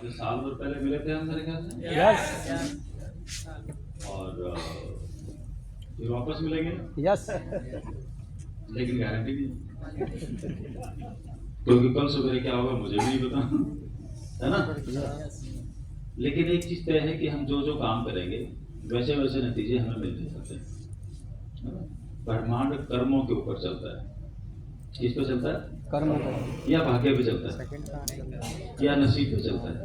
से साल भर पहले मिले थे हम मेरे ख्याल से। यस और फिर वापस मिलेंगे, यस लेकिन गारंटी नहीं, क्योंकि कल सवेरे क्या होगा मुझे भी नहीं पता, है ना। लेकिन एक चीज तय है कि हम जो जो काम करेंगे वैसे वैसे नतीजे हमें मिलते जाते हैं। ब्रह्मांड कर्मों के ऊपर चलता है। किस पे चलता है? कर्म या भाग्य पे चलता है या नसीब पे चलता है।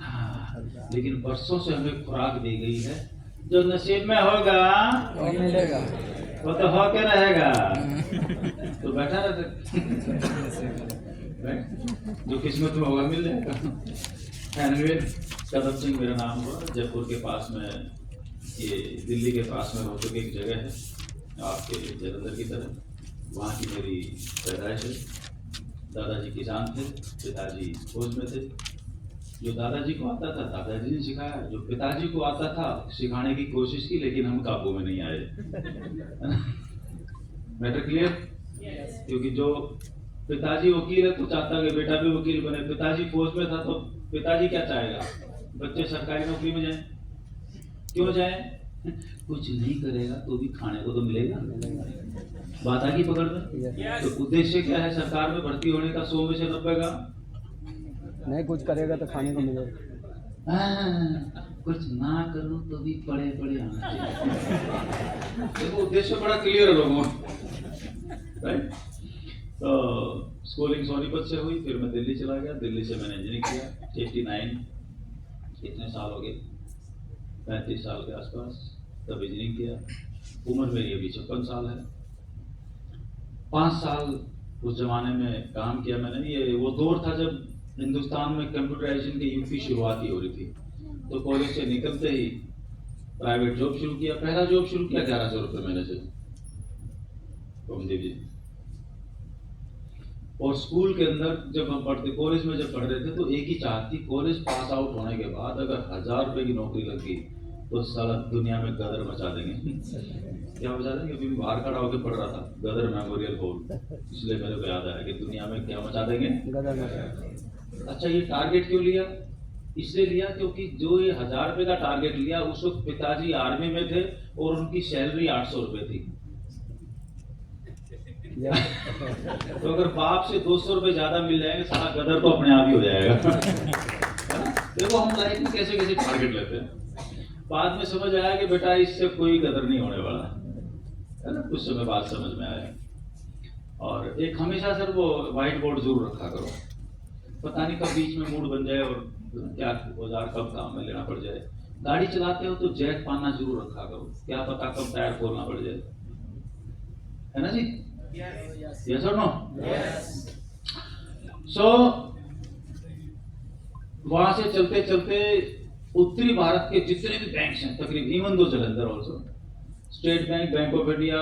हाँ, लेकिन वर्षों से हमें खुराक दी गई है, जो नसीब में होगा वो मिलेगा। वो तो हो के रहेगा, तो बैठा रहता, जो किस्मत में होगा मिल जाएगा। एनीवे, कदम सिंह मेरा नाम हुआ, जयपुर के पास में, ये दिल्ली के पास में रोहतक एक जगह है आपके जलंधर की तरफ, वहाँ की मेरी पैदाइश है। दादाजी किसान थे, पिताजी फौज में थे। जो दादाजी को आता था दादाजी ने सिखाया, जो पिताजी को आता था सिखाने की कोशिश की, लेकिन हम काबू में नहीं आए। Matter clear? क्योंकि जो पिताजी वकील है तो चाहता है कि बेटा भी वकील बने, पिताजी फौज में था तो पिताजी क्या चाहेगा, बच्चे सरकारी नौकरी में जाएं। क्यों जाएं? कुछ नहीं करेगा तो भी खाने को तो मिलेगा। बात आ गई पकड़ में? तो उद्देश्य क्या है सरकार में भर्ती होने का? 100 में से 90 का नहीं कुछ करेगा तो खाने को मिलेगा। कुछ ना करूं तो भी पड़े पड़े आना चाहिए। देखो उद्देश्य बड़ा क्लियर है लोगों का, राइट। तो स्कूलिंग सोनीपत से हुई, फिर मैं दिल्ली चला गया, दिल्ली से मैंने इंजीनियरिंग किया 89, कितने साल हो गए, 35 साल के आसपास, तब इंजीनियरिंग किया। उम्र मेरी अभी 56 साल है। 5 साल उस जमाने में काम किया मैंने। ये वो दौर था जब हिंदुस्तान में कंप्यूटराइजेशन की युग की शुरुआत ही हो रही थी। तो कॉलेज से निकलते ही प्राइवेट जॉब शुरू किया। पहला जॉब शुरू किया 1100 रुपये महीने से, जी। और स्कूल के अंदर जब हम पढ़ते, कॉलेज में जब पढ़ रहे थे, तो एक ही चाहत थी, कॉलेज पास आउट होने के बाद अगर 1000 रुपये की नौकरी लग गई तो साला दुनिया में गदर मचा देंगे। क्या मचा देंगे? अभी बाहर खड़ा होकर पढ़ रहा था गदर मेमोरियल हॉल, इसलिए मेरे को याद आया कि दुनिया में क्या मचा देंगे। अच्छा, ये टारगेट क्यों लिया? इसलिए लिया क्योंकि जो ये 1000 रुपये का टारगेट लिया, उस वक्त पिताजी आर्मी में थे और उनकी सैलरी 800 रुपये थी। तो अगर बाप से 200 रुपये ज्यादा मिल जाएंगे, सारा गदर तो अपने आप ही हो जाएगा। देखो हम लाइफ में कैसे कैसे टारगेट लेते हैं। बाद में समझ आया कि बेटा इससे कोई गदर नहीं होने वाला है ना। कुछ समय बाद समझ में आया। और एक हमेशा सर वो व्हाइट बोर्ड जरूर रखा करो, पता नहीं कब बीच में मूड बन जाए और क्या औजार कब काम में लेना पड़ जाए। गाड़ी चलाते हो तो जैक पाना जरूर रखा करो, क्या पता कब टायर खोलना पड़ जाए, है ना जी। यस और नो? सो वहां से चलते चलते उत्तरी भारत के जितने भी बैंक हैं तकरीबन, even though Jalandhar also, state bank, bank of India,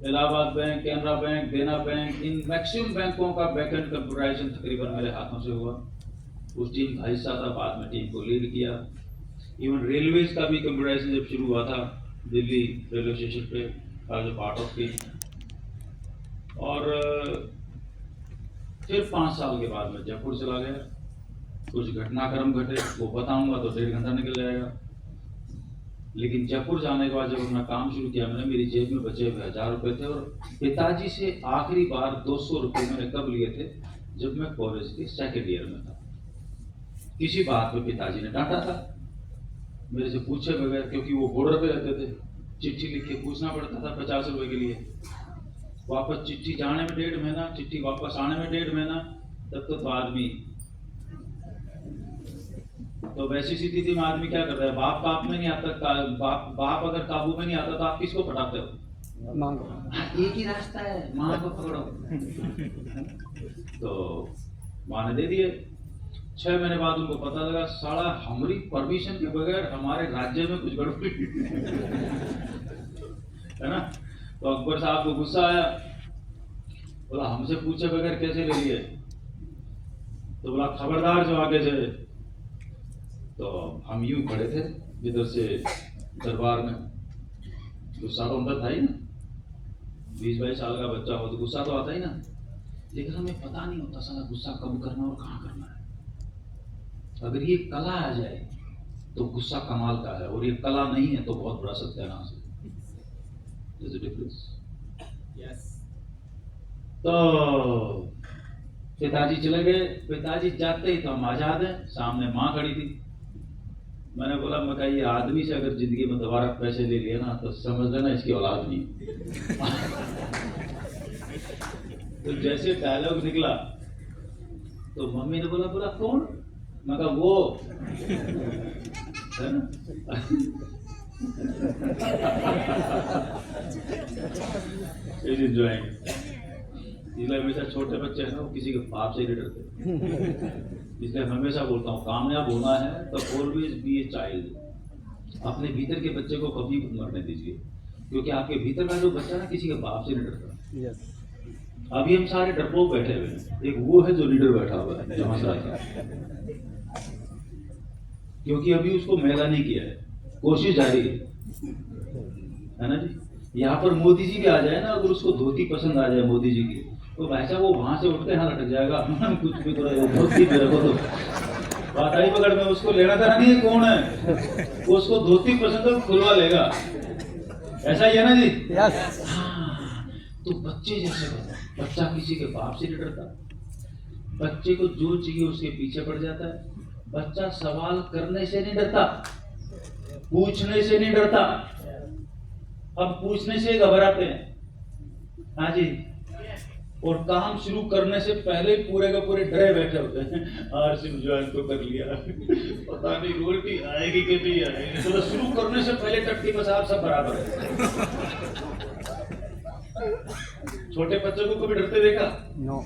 Allahabad bank, Canara bank, देना बैंक, इन मैक्सिमम बैंकों का बैकएंड कंप्यूटराइजेशन तकरीबन मेरे हाथों से हुआ। उस टीम का हिस्सा था, बाद में टीम को लीड किया। इवन रेलवेज का भी कंप्यूटराइजेशन जब शुरू हुआ था, दिल्ली रेलवे स्टेशन पे as a part of team. और फिर 5 साल के बाद मैं जयपुर चला गया। कुछ घटनाक्रम घटे, वो बताऊंगा तो 1.5 घंटा निकल जाएगा। लेकिन जयपुर जाने के बाद जब अपना काम शुरू किया मैंने, मेरी जेब में बचे हुए 1000 रुपये थे। और पिताजी से आखिरी बार 200 रुपये मैंने कब लिए थे? जब मैं कॉलेज के 2nd ईयर में था। किसी बात पे पिताजी ने डांटा था, मेरे से पूछे बगैर, क्योंकि वो बॉर्डर पे रहते थे, चिट्ठी लिख के पूछना पड़ता था 50 रुपए के लिए। वापस चिट्ठी जाने में 1.5 महीना, चिट्ठी वापस आने में 1.5 महीना। तब तो आदमी, तो वैसी स्थिति में आदमी क्या करता है, बाप काबू में नहीं आता, बाप अगर काबू में नहीं आता तो आप किसको पटाते हो? मां को। एक ही रास्ता है, मां को पकड़ो। तो मां ने दे दिए। 6 महीने बाद उनको पता लगा साला हमारी परमिशन के बगैर हमारे राज्य में कुछ गड़बड़ी है ना। तो अकबर साहब को गुस्सा आया, बोला हमसे पूछे बगैर कैसे ले लिए? तो बोला खबरदार जो आगे से। तो हम यूं खड़े थे इधर से दरबार में, गुस्सा तो अंदर था ही ना, 20-22 साल का बच्चा हो तो गुस्सा तो आता ही ना। लेकिन हमें पता नहीं होता साला गुस्सा कब करना और कहाँ करना है। अगर ये कला आ जाए तो गुस्सा कमाल का है, और ये कला नहीं है तो बहुत बड़ा सत्यानाश है। There's a difference. यस। तो पिताजी चले गए, पिताजी जाते ही तो हम आजाद हैं, सामने माँ खड़ी थी। मैंने बोला, मैं कहा ये आदमी से अगर जिंदगी में दोबारा पैसे ले लिए ना तो समझ लेना इसकी औलाद नहीं। तो जैसे डायलॉग निकला तो मम्मी ने बोला कौन? मैं कहा वो है ना। इसलिए हमेशा छोटे बच्चे हैं ना, वो किसी के बाप से नहीं डरते। इसलिए हमेशा बोलता हूँ, कामयाब होना है तो ऑलवेज बी ए चाइल्ड। अपने भीतर के बच्चे को कभी मरने दीजिए, क्योंकि आपके भीतर का जो बच्चा ना किसी के बाप से नहीं डरता। यस। अभी हम सारे डरपोक बैठे हुए हैं, एक वो है जो लीडर बैठा हुआ है जहाँ से, क्योंकि अभी उसको मैदा नहीं किया है, कोशिश जारी है ना जी। यहाँ पर मोदी जी भी आ जाए ना, अगर उसको धोती पसंद आ जाए मोदी जी की, तो भाई साहब वो वहां से उठ के यहाँ लटक जाएगा। कुछ भी करो, धोती मेरे को तो बात आई पकड़ में, उसको लेना देना नहीं है कौन है, उसको धोती पसंद है खुलवा लेगा। ऐसा ही है ना जी। यस। तो बच्चे जैसे होता है, बच्चा किसी के बाप से नहीं डरता, बच्चे को जो चाहिए उसके पीछे पड़ जाता है। बच्चा सवाल करने से नहीं डरता, पूछने से नहीं डरता। हम पूछने से घबराते हैं, हाँ जी, और काम शुरू करने से पहले पूरे का पूरे डरे बैठे होते हैं। आरसिम ज्वाइन तो कर लिया, पता नहीं रोटी आएगी कि नहीं आएगी। तो शुरू करने से पहले टट्टी पेशाब सब बराबर है। छोटे बच्चों को कभी डरते देखा? नो।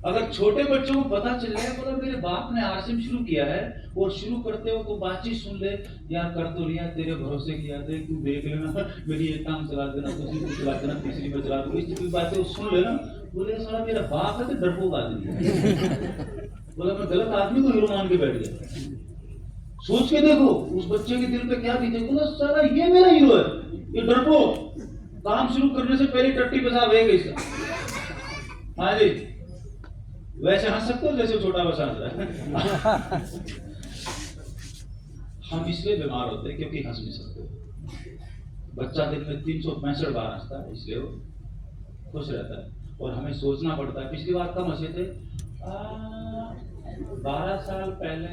अगर छोटे बच्चों को पता चल जाए, बोला मेरे बाप ने आरसिम शुरू किया है, और शुरू करते हो तो बातचीत सुन ले, यार कर तो लिया, तेरे भरोसे किया थे, तू देख लेना, मेरी एक काम चला देना, दूसरी को चला देना, तीसरी में चला दूंगा, इस बातें वो सुन लेना। बोले साला मेरा बाप है तो डरपोक आदमी है। बोला मैं गलत आदमी को हीरो मान के बैठ गया। सोच के देखो उस बच्चे के दिल पे क्या बीते। बोला साला ये मेरा हीरो है, ये डरपोक, काम शुरू करने से पहले टट्टी पेशाब है इसका। हाँ जी, वैसे हंस सकते हो जैसे छोटा बच्चा हंस रहा है। हम इसलिए बीमार होते हैं क्योंकि हंस नहीं सकते। बच्चा दिन में 365 बार हंसता है, इसलिए वो खुश रहता है, और हमें सोचना पड़ता है। पिछली बार कब हंसे थे? 12 साल पहले।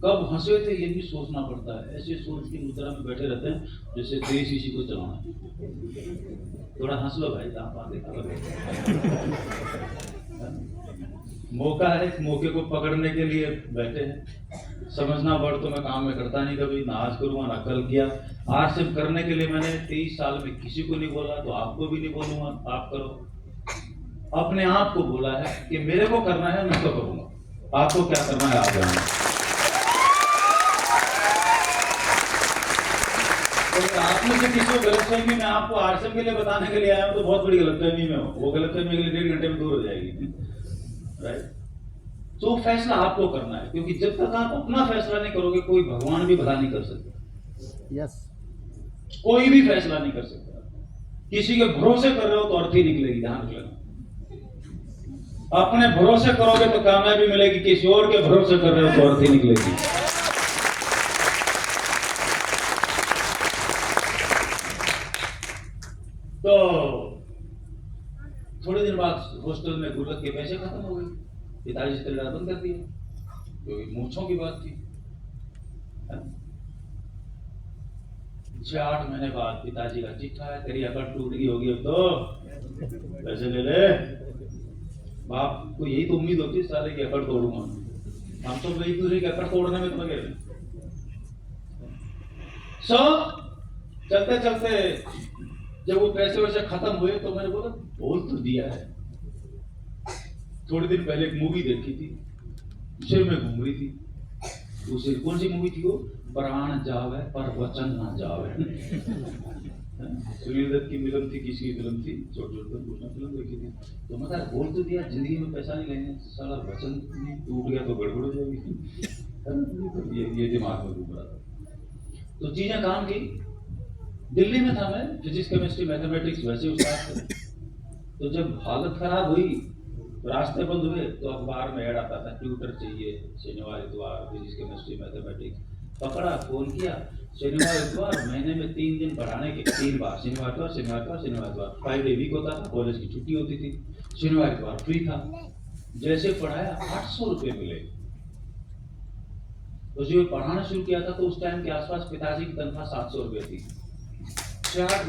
कब हंसे थे ये भी सोचना पड़ता है। ऐसे सोच की मुद्रा में बैठे रहते हैं जैसे देश इसी को चलाना है। थोड़ा हंस लो भाई, आप आगे मौका है, इस मौके को पकड़ने के लिए बैठे हैं। समझना वर्ड तो मैं काम में करता नहीं कभी, ना आज करूँगा ना कल किया। आज सिर्फ करने के लिए मैंने 23 साल में किसी को नहीं बोला, तो आपको भी नहीं बोलूंगा आप करो। अपने आप को बोला है कि मेरे को करना है मैं तो करूंगा, आपको क्या करना है आप जानो। आपने से किसी को गलतफहमी, मैं आपको आरसीएम के लिए बताने के लिए आया हूं तो बहुत बड़ी गलतफहमी में हो, वो गलतफहमी अगले 1.5 घंटे में दूर हो जाएगी। राइट? तो फैसला आपको करना है, क्योंकि जब तक आप अपना फैसला नहीं करोगे कोई भगवान भी भला नहीं कर सकता। यस। कोई भी फैसला नहीं कर सकता। किसी के भरोसे कर रहे हो तो अर्थी निकलेगी, ध्यान रखना। अपने भरोसे करोगे तो कामयाबी मिलेगी, किसी और के भरोसे कर रहे हो तो अर्थी निकलेगी। तो थोड़े दिन बाद हॉस्टल में गुल्लक के पैसे खत्म हो गए, पिताजी से बंद कर दिया, क्योंकि मूंछों की बात थी। 6-8 महीने बाद पिताजी का चिट्ठा है, तेरी अकड़ टूट गई होगी, अब तो पैसे ले ले। बाप को यही तो उम्मीद होती है साले की अकड़ तोड़ूंगा। हम तो एक दूसरे की अकड़ तोड़ने में तो लगे। चलते चलते जब वो पैसे वैसे खत्म हुए तो मैंने बोला बोल तो दिया है। थोड़े दिन पहले एक मूवी देखी थी, सिर में घूम रही थी। उसे कौन सी मूवी थी वो? प्राण जावे पर वचन ना जावे। सुनील दत्त की फिल्म थी, किसकी फिल्म थी? छोटे फिल्म देखी थी। तो मतलब बोल तो दिया, जिंदगी में पैसा नहीं लेंगे, साला वचन टूट गया तो गड़बड़ हो जाएगी। ये दिमाग में घूम रहा था। तो चीजें काम की। दिल्ली में था मैं, फिजिक्स केमिस्ट्री मैथमेटिक्स वैसे उस्ताद थे। तो जब हालत खराब हुई रास्ते बंद हुए तो अखबार में ऐड आता था, ट्यूटर चाहिए शनिवार इतवार, फिजिक्स केमिस्ट्री मैथमेटिक्स। पकड़ा, फोन किया, शनिवार इतवार, महीने में 3 दिन पढ़ाने के, 3 बार, शनिवार इतवार शनिवार इतवार शनिवार इतवार, 5 डे वीक होता था, कॉलेज की छुट्टी होती थी, शनिवार इतवार फ्री था। जैसे पढ़ाया 800 रुपये मिले। तो जो पढ़ाना शुरू किया था तो उस टाइम के आसपास पिताजी की तनख्वाह 700 रुपये थी। 6-8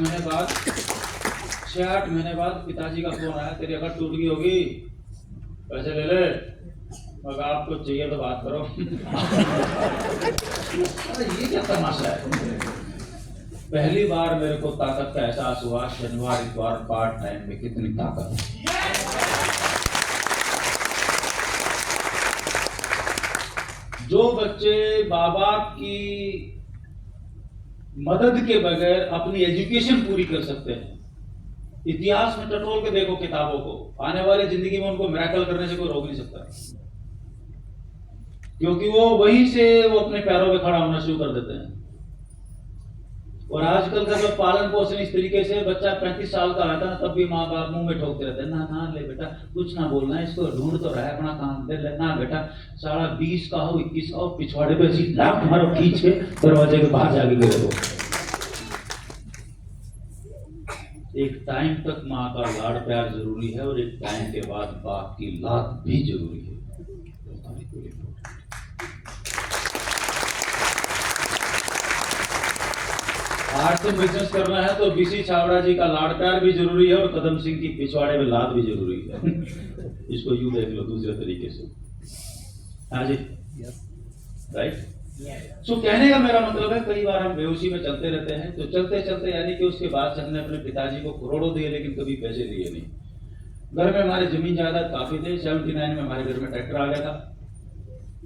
महीने बाद पिताजी का फोन आया, तेरी अकड़ टूट गई होगी, पैसे ले ले, मगर आपको चाहिए तो बात करो। अरे ये क्या तमाशा है। पहली बार मेरे को ताकत का एहसास हुआ, शनिवार इतवार पार्ट टाइम में कितनी ताकत है। जो बच्चे माँ बाप की मदद के बगैर अपनी एजुकेशन पूरी कर सकते हैं, इतिहास में टटोल के देखो किताबों को, आने वाली जिंदगी में उनको मिरेकल करने से कोई रोक नहीं सकता, क्योंकि वो वहीं से वो अपने पैरों पे खड़ा होना शुरू कर देते हैं। और आजकल का जो पालन पोषण इस तरीके से, बच्चा 35 साल का रहता है तब भी माँ बाप मुंह में ठोकते रहते हैं, ना ले बेटा कुछ ना बोलना, इसको ढूंढ तो रहा है अपना काम, दे लेना बेटा, सारा 20 का हो 21 का हो, पिछवाड़े पे ऐसी लाख मारो खींच के दरवाजे के बाहर जाके गिरे दो। एक टाइम तक माँ का लाड़ प्यार जरूरी है और एक टाइम के बाद बाप की लात भी जरूरी है। आर्ट से बिजनेस करना है तो बीसी छावड़ा जी का लाड़ प्यार भी जरूरी है और कदम सिंह की पिछवाड़े में लात भी जरूरी है। इसको यूं देख लो दूसरे तरीके से। हाँ जी, राइट। सो कहने का मेरा मतलब है, कई बार हम बेहोशी में चलते रहते हैं, तो चलते चलते यानी कि उसके बाद से हमने अपने पिताजी को करोड़ों दिए लेकिन कभी पैसे दिए नहीं। घर में हमारी जमीन जायदाद काफी थे। 79 में हमारे घर में ट्रैक्टर आ गया था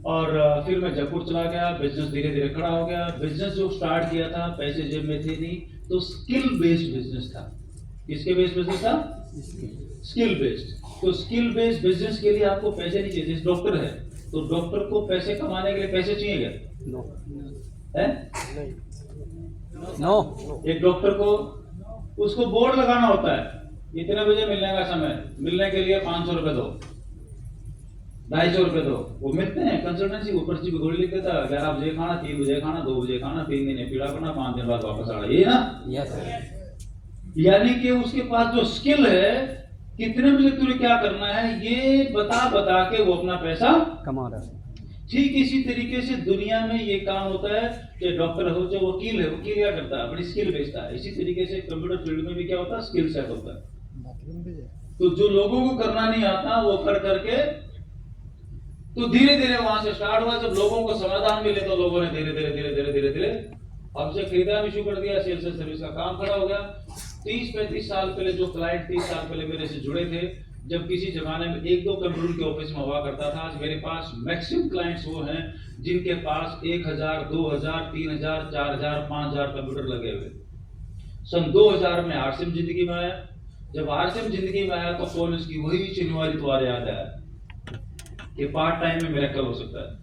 और फिर मैं जयपुर चला गया। बिजनेस धीरे धीरे खड़ा हो गया। बिजनेस जो स्टार्ट किया था, पैसे जेब में थे नहीं, तो स्किल बेस्ड बिजनेस था। किसके बेस्ड बिजनेस था? Skill based. तो स्किल बेस्ड बिजनेस के लिए आपको पैसे नहीं चाहिए। जैसे डॉक्टर है तो डॉक्टर को पैसे कमाने के लिए पैसे चाहिए क्या? नो। एक डॉक्टर को उसको बोर्ड लगाना होता है, इतने बजे मिलने का समय, मिलने के लिए 500 रुपए दो, 250 रुपए दो। वो मिलते हैं कंसल्टेंसी, वो पर्ची पे गोली लिख देता है, 11 बजे खाना, 3 बजे खाना, 2 बजे खाना, 3 दिन पीड़ा करना, 5 दिन बाद वापस आना, ये ना? यानी कि उसके पास जो स्किल है, कितने बजे तुझे क्या करना है, ये बता के वो अपना पैसा कमा रहा है। ठीक इसी तरीके से दुनिया में ये काम होता है कि डॉक्टर हो चाहे वकील है, वकील क्या करता है? अपनी स्किल बेचता है। इसी तरीके से कंप्यूटर फील्ड में भी क्या होता है? स्किल सेट होता है। तो जो लोगों को करना नहीं आता वो कर करके, तो धीरे धीरे वहां से स्टार्ट हुआ। जब लोगों को समाधान मिले तो लोगों ने धीरे धीरे हमसे खरीदना भी शुरू कर दिया। सेल्स एंड सर्विस का काम खड़ा हो गया। 30-35 साल पहले जो क्लाइंट 30 साल पहले मेरे से जुड़े थे, जब किसी जमाने में 1-2 कंप्यूटर के ऑफिस में हुआ करता था, आज मेरे पास मैक्सिमम क्लाइंट्स वो हैं जिनके पास 1000, 2000, 3000, 4000, 5000 कंप्यूटर लगे हुए। सन 2000 में आरसीएम जिंदगी में आया। जब आरसीएम जिंदगी में आया तो कॉलेज की वही शनिवार इतवार याद आया कि पार्ट टाइम में मिरेकल हो सकता है।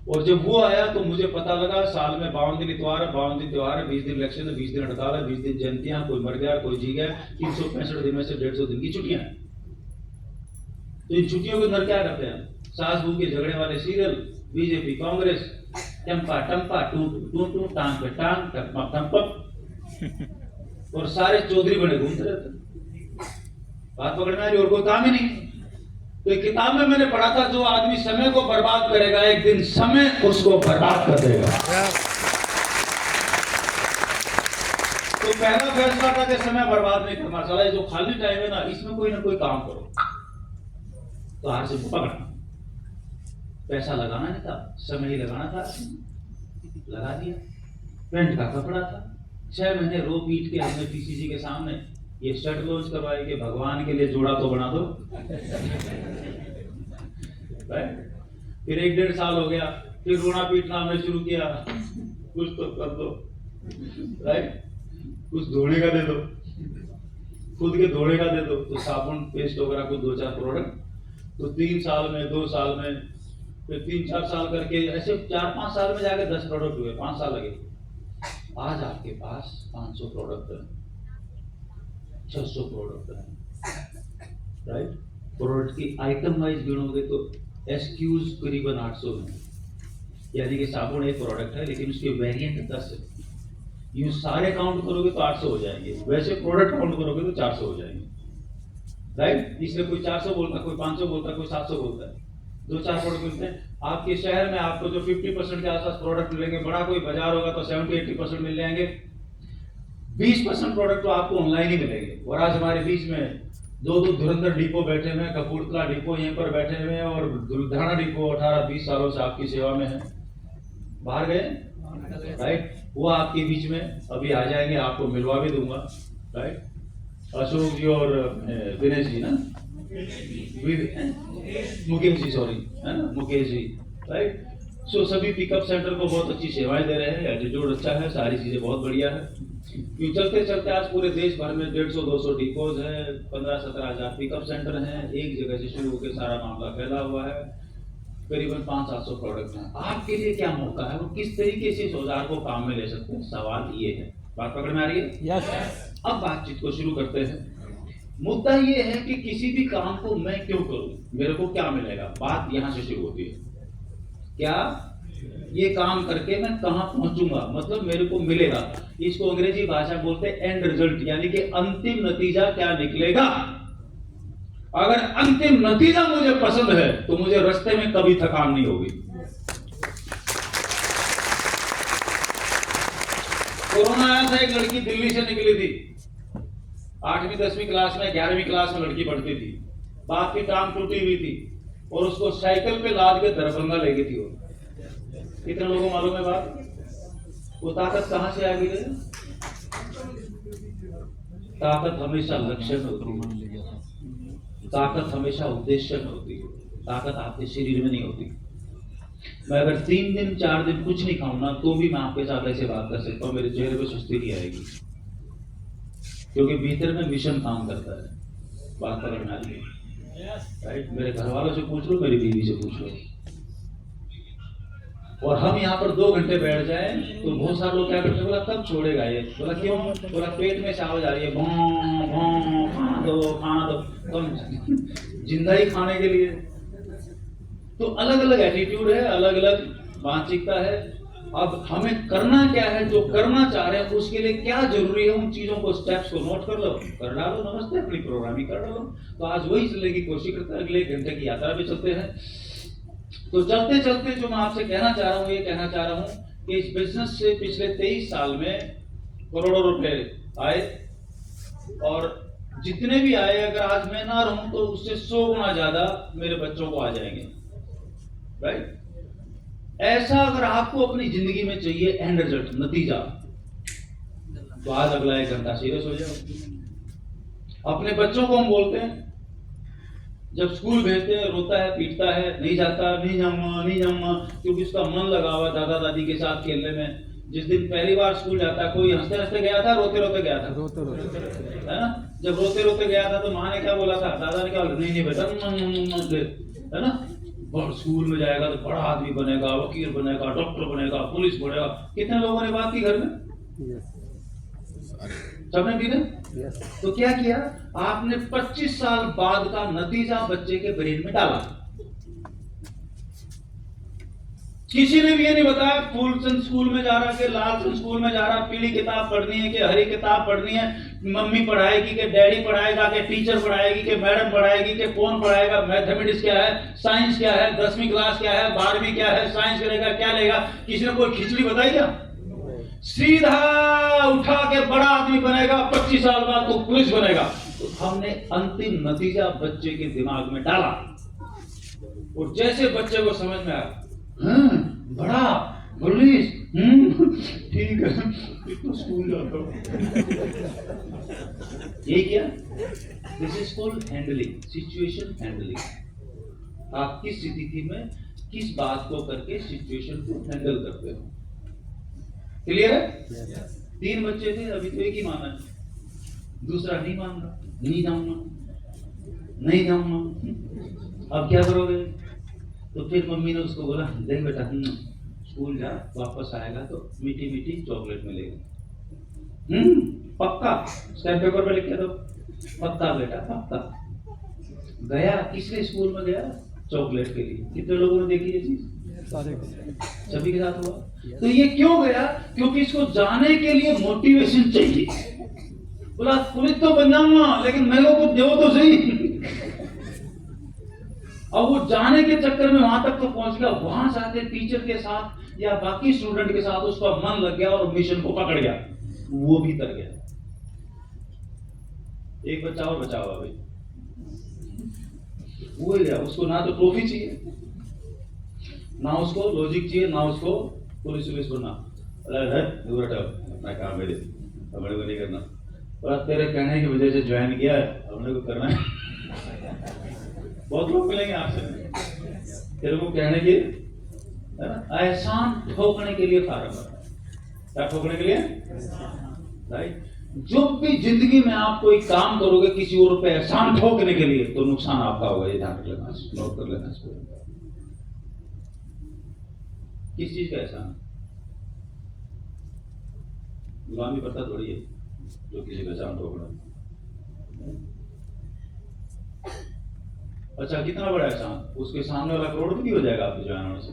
और जब वो आया तो मुझे पता लगा साल में 52 दिन इतवार है, 52 दिन त्योहार है, 20 दिन इलेक्शन है, 20 दिन हड़ताल है, 20 दिन जयंतियां, कोई मर गया कोई जी गया, 365 दिन में से 150 दिन की छुट्टियां हैं। तो इन छुट्टियों के अंदर क्या करते हैं? सास बहू के झगड़े वाले सीरियल, बीजेपी कांग्रेस, टंपा टंपा टू टांग पे टांग, टपक टपक, और सारे चौधरी बने घूमते रहते। बात पकड़ना है और कोई काम ही नहीं। तो एक किताब में मैंने पढ़ा था, जो आदमी समय को बर्बाद करेगा एक दिन समय उसको बर्बाद कर देगा। तो पहला फैसला था कि समय बर्बाद नहीं करना। चला जो खाली टाइम है ना, इसमें कोई ना कोई काम करो। तो हार से पकड़ना, पैसा लगाना नहीं था, समय ही लगाना था। लगा दिया। पेंट का कपड़ा था, 6 महीने रो पीट के हमने पीसीसी के सामने ये शर्ट लॉन्च करवाई कि भगवान के लिए जोड़ा तो बना दो। फिर 1-1.5 साल हो गया, फिर रोना पीटना हमने शुरू किया, कुछ तो कर दो, राइट, कुछ धोने का दे दो, खुद के धोने का दे दो। तो साबुन पेस्ट वगैरह कुछ 2-4 प्रोडक्ट। तो 3 साल में, 2 साल में, फिर 3-4 साल करके ऐसे 4-5 साल में जाके 10 प्रोडक्ट हुए। 5 साल लगे। आज आपके पास 500 प्रोडक्ट है, 600 प्रोडक्ट है, राइट। प्रोडक्ट की आइटम वाइज गिनोगे तो एसक्यूज करीबन 800 हैं, यानी कि साबुन एक प्रोडक्ट है लेकिन उसके वेरिएंट 10 है। यूं सारे काउंट करोगे तो 800 हो जाएंगे, वैसे प्रोडक्ट काउंट करोगे तो 400 हो जाएंगे, राइट। इसलिए कोई 400 बोलता है, कोई 500 बोलता है, कोई 700 बोलता है। 2-4 प्रोडक्ट मिलते हैं आपके शहर में। आपको जो 50% के आसपास प्रोडक्ट मिलेंगे, बड़ा कोई बाजार होगा तो 70-80% मिल जाएंगे। 20% प्रोडक्ट तो आपको ऑनलाइन ही मिलेंगे। और आज हमारे बीच में दो धुरंधर डिपो बैठे हुए हैं, कपूरथला डिपो यहीं पर बैठे हुए हैं और दुर्धाना डिपो 18-20 सालों से आपकी सेवा में है, बाहर गए, राइट। वो आपके बीच में अभी आ जाएंगे, आपको मिलवा भी दूंगा, राइट। अशोक जी और दिनेश जी ना, मुकेश जी, सॉरी, है ना, मुकेश जी, राइट। सो सभी पिकअप सेंटर को बहुत अच्छी सेवाएं दे रहे हैं, एटीट्यूड अच्छा है, सारी चीजें बहुत बढ़िया है। क्यों चलते चलते आज पूरे देश भर में 150-200 डिपोज है, 15-17 हजार पिकअप सेंटर हैं, एक जगह से शुरू होकर सारा मामला फैला हुआ है, करीबन 500-700 प्रोडक्ट हैं। आपके लिए क्या मौका है, वो किस तरीके से इस औजार को काम में ले सकते हैं, सवाल ये है। बात पकड़ में आ रही है? यस। अब बातचीत को शुरू करते हैं। मुद्दा ये है कि किसी भी काम को मैं क्यों करूं, मेरे को क्या मिलेगा, बात यहां से शुरू होती है। क्या ये काम करके मैं कहां पहुंचूंगा, मतलब मेरे को मिलेगा, इसको अंग्रेजी भाषा बोलते हैं एंड रिजल्ट, यानी कि अंतिम नतीजा क्या निकलेगा। अगर अंतिम नतीजा मुझे पसंद है तो मुझे रास्ते में कभी थकान नहीं होगी। कोरोना आया था, एक लड़की दिल्ली से निकली थी, 8वीं-10वीं क्लास में, 11वीं क्लास में लड़की पढ़ती थी, बाप की टांग टूटी हुई थी और उसको साइकिल पे लाद के दरभंगा ले गई थी। वो कितने लोगों को मालूम है बात? वो ताकत कहां से आ गई है? ताकत हमेशा लक्ष्य में होती है, ताकत हमेशा उद्देश्य में होती है, ताकत आपके शरीर में नहीं होती। मैं अगर 3 दिन 4 दिन कुछ नहीं खाऊं ना तो भी मैं आपके साथ ऐसे बात कर सकता हूं, मेरे चेहरे पे सुस्ती नहीं आएगी, क्योंकि भीतर में मिशन काम करता है। बात पकड़ में आ रही है, राइट। मेरे घर वालों से पूछ लो, मेरी बीवी से पूछ लो, और हम यहाँ पर 2 घंटे बैठ जाए तो बहुत सारे लोग क्या करते हैं, बोला कब छोड़ेगा ये, बोला क्यों, बोला पेट में से आवाज आ रही है, भौं भौं, खाना दो खाना दो, तो जिंदा ही खाने के लिए। तो अलग अलग एटीट्यूड है, अलग अलग मानसिकता है। अब हमें करना क्या है, जो करना चाह रहे हैं उसके लिए क्या जरूरी है, उन चीजों को, स्टेप्स को नोट कर लो, कर डालो, नमस्ते, अपनी प्रोग्रामिंग कर डालो। तो आज वही चलने की कोशिश करते हैं, अगले 1 घंटे की यात्रा पे चलते हैं। तो चलते चलते जो मैं आपसे कहना चाह रहा हूं, ये कहना चाह रहा हूं कि इस बिजनेस से पिछले 23 साल में करोड़ों रुपए आए, और जितने भी आए अगर आज मैं ना रहूं तो उससे 100 गुना ज्यादा मेरे बच्चों को आ जाएंगे, राइट। ऐसा अगर आपको अपनी जिंदगी में चाहिए एंड रिजल्ट, नतीजा, तो आज अगला 1 घंटा सीरियस हो जाओ। अपने बच्चों को हम बोलते हैं, जब स्कूल भेजते हैं, रोता है, पीटता है, नहीं जाता, नहीं जाऊंगा, क्योंकि उसका मन लगा हुआ दादा दादी के साथ खेलने में। जिस दिन पहली बार स्कूल जाता है, कोई हंसते हंसते गया था, रोते रोते गया था, है ना। जब रोते रोते गया था तो माँ ने क्या बोला था, दादा ने क्या बोला, नहीं बेटा, है ना। और स्कूल में जाएगा तो बड़ा आदमी बनेगा, वकील बनेगा, डॉक्टर बनेगा, पुलिस बनेगा। कितने लोगों ने बात की घर में? सबने की ना? तो क्या किया आपने, 25 साल बाद का नतीजा बच्चे के ब्रेन में डाला। किसी ने भी ये नहीं बताया फूलचंद स्कूल में जा रहा, कि लालचंद स्कूल में जा रहा, पीली किताब पढ़नी है कि हरी किताब पढ़नी है, मम्मी पढ़ाएगी कि डैडी पढ़ाएगा कि टीचर पढ़ाएगी कि मैडम पढ़ाएगी कि कौन पढ़ाएगा, मैथमेटिक्स क्या है, साइंस क्या है, 10वीं क्लास क्या है, 12वीं क्या है, साइंस करेगा क्या लेगा, किसी ने कोई खिचड़ी बताई क्या? सीधा उठा के बड़ा आदमी बनेगा, 25 साल बाद तो पुलिस बनेगा। तो हमने अंतिम नतीजा बच्चे के दिमाग में डाला, और जैसे बच्चे को समझ में आया, बड़ा पुलिस, ठीक है, तो स्कूल जाता हूं। ये क्या? This is called handling, situation handling. आप किस स्थिति में किस बात को करके सिचुएशन को हैंडल करते हो। क्लियर है? 3 बच्चे थे, अभी तो एक ही माना है, दूसरा नहीं मान रहा, नहीं जाऊंगा। अब क्या करोगे? तो फिर मम्मी ने उसको बोला, देख बेटा, स्कूल जा, वापस आएगा तो मीठी मीठी चॉकलेट मिलेगी। पक्का? स्टैम्प पेपर पे लिख के दो, पक्का बेटा, पक्का। गया किस लिए स्कूल में गया? चॉकलेट के लिए। कितने लोगों ने देखी ये चीज? सारे सभी के साथ हुआ। तो ये क्यों गया? क्योंकि इसको जाने के लिए मोटिवेशन चाहिए। बोला पुलिस तो बन जाऊंगा लेकिन मेरे को दो तो सही। अब वो जाने के चक्कर में वहां तक तो पहुंच गया, वहां जाके टीचर के साथ या बाकी स्टूडेंट के साथ उसका मन लग गया और मिशन को पकड़ गया, वो भी कर गया। एक बच्चा और बचा हुआ भाई, वो ही गया। उसको ना तो ट्रॉफी चाहिए, ना उसको लॉजिक चाहिए, ना उसको पुलिस बनना। अपना काम मेरे हमने को नहीं करना, और तेरे कहने की वजह से ज्वाइन किया है, हमने को करना है। बहुत लोग मिलेंगे आपसे, तेरे को कहने के एहसान ठोकने के लिए फार्म है। क्या ठोकने के लिए? राइट। जो भी जिंदगी में आप कोई काम करोगे किसी और पे एहसान ठोकने के लिए, तो नुकसान आपका होगा। ये ध्यान रख लेना, नोट कर लेना इसको। किस चीज का एहसान? गुलामी पड़ता थोड़ी है जो किसी का एहसान ठोक रहा है। अच्छा, कितना बड़ा एहसान? उसके सामने वाला करोड़पति हो जाएगा आपके ज्वाइन होने से।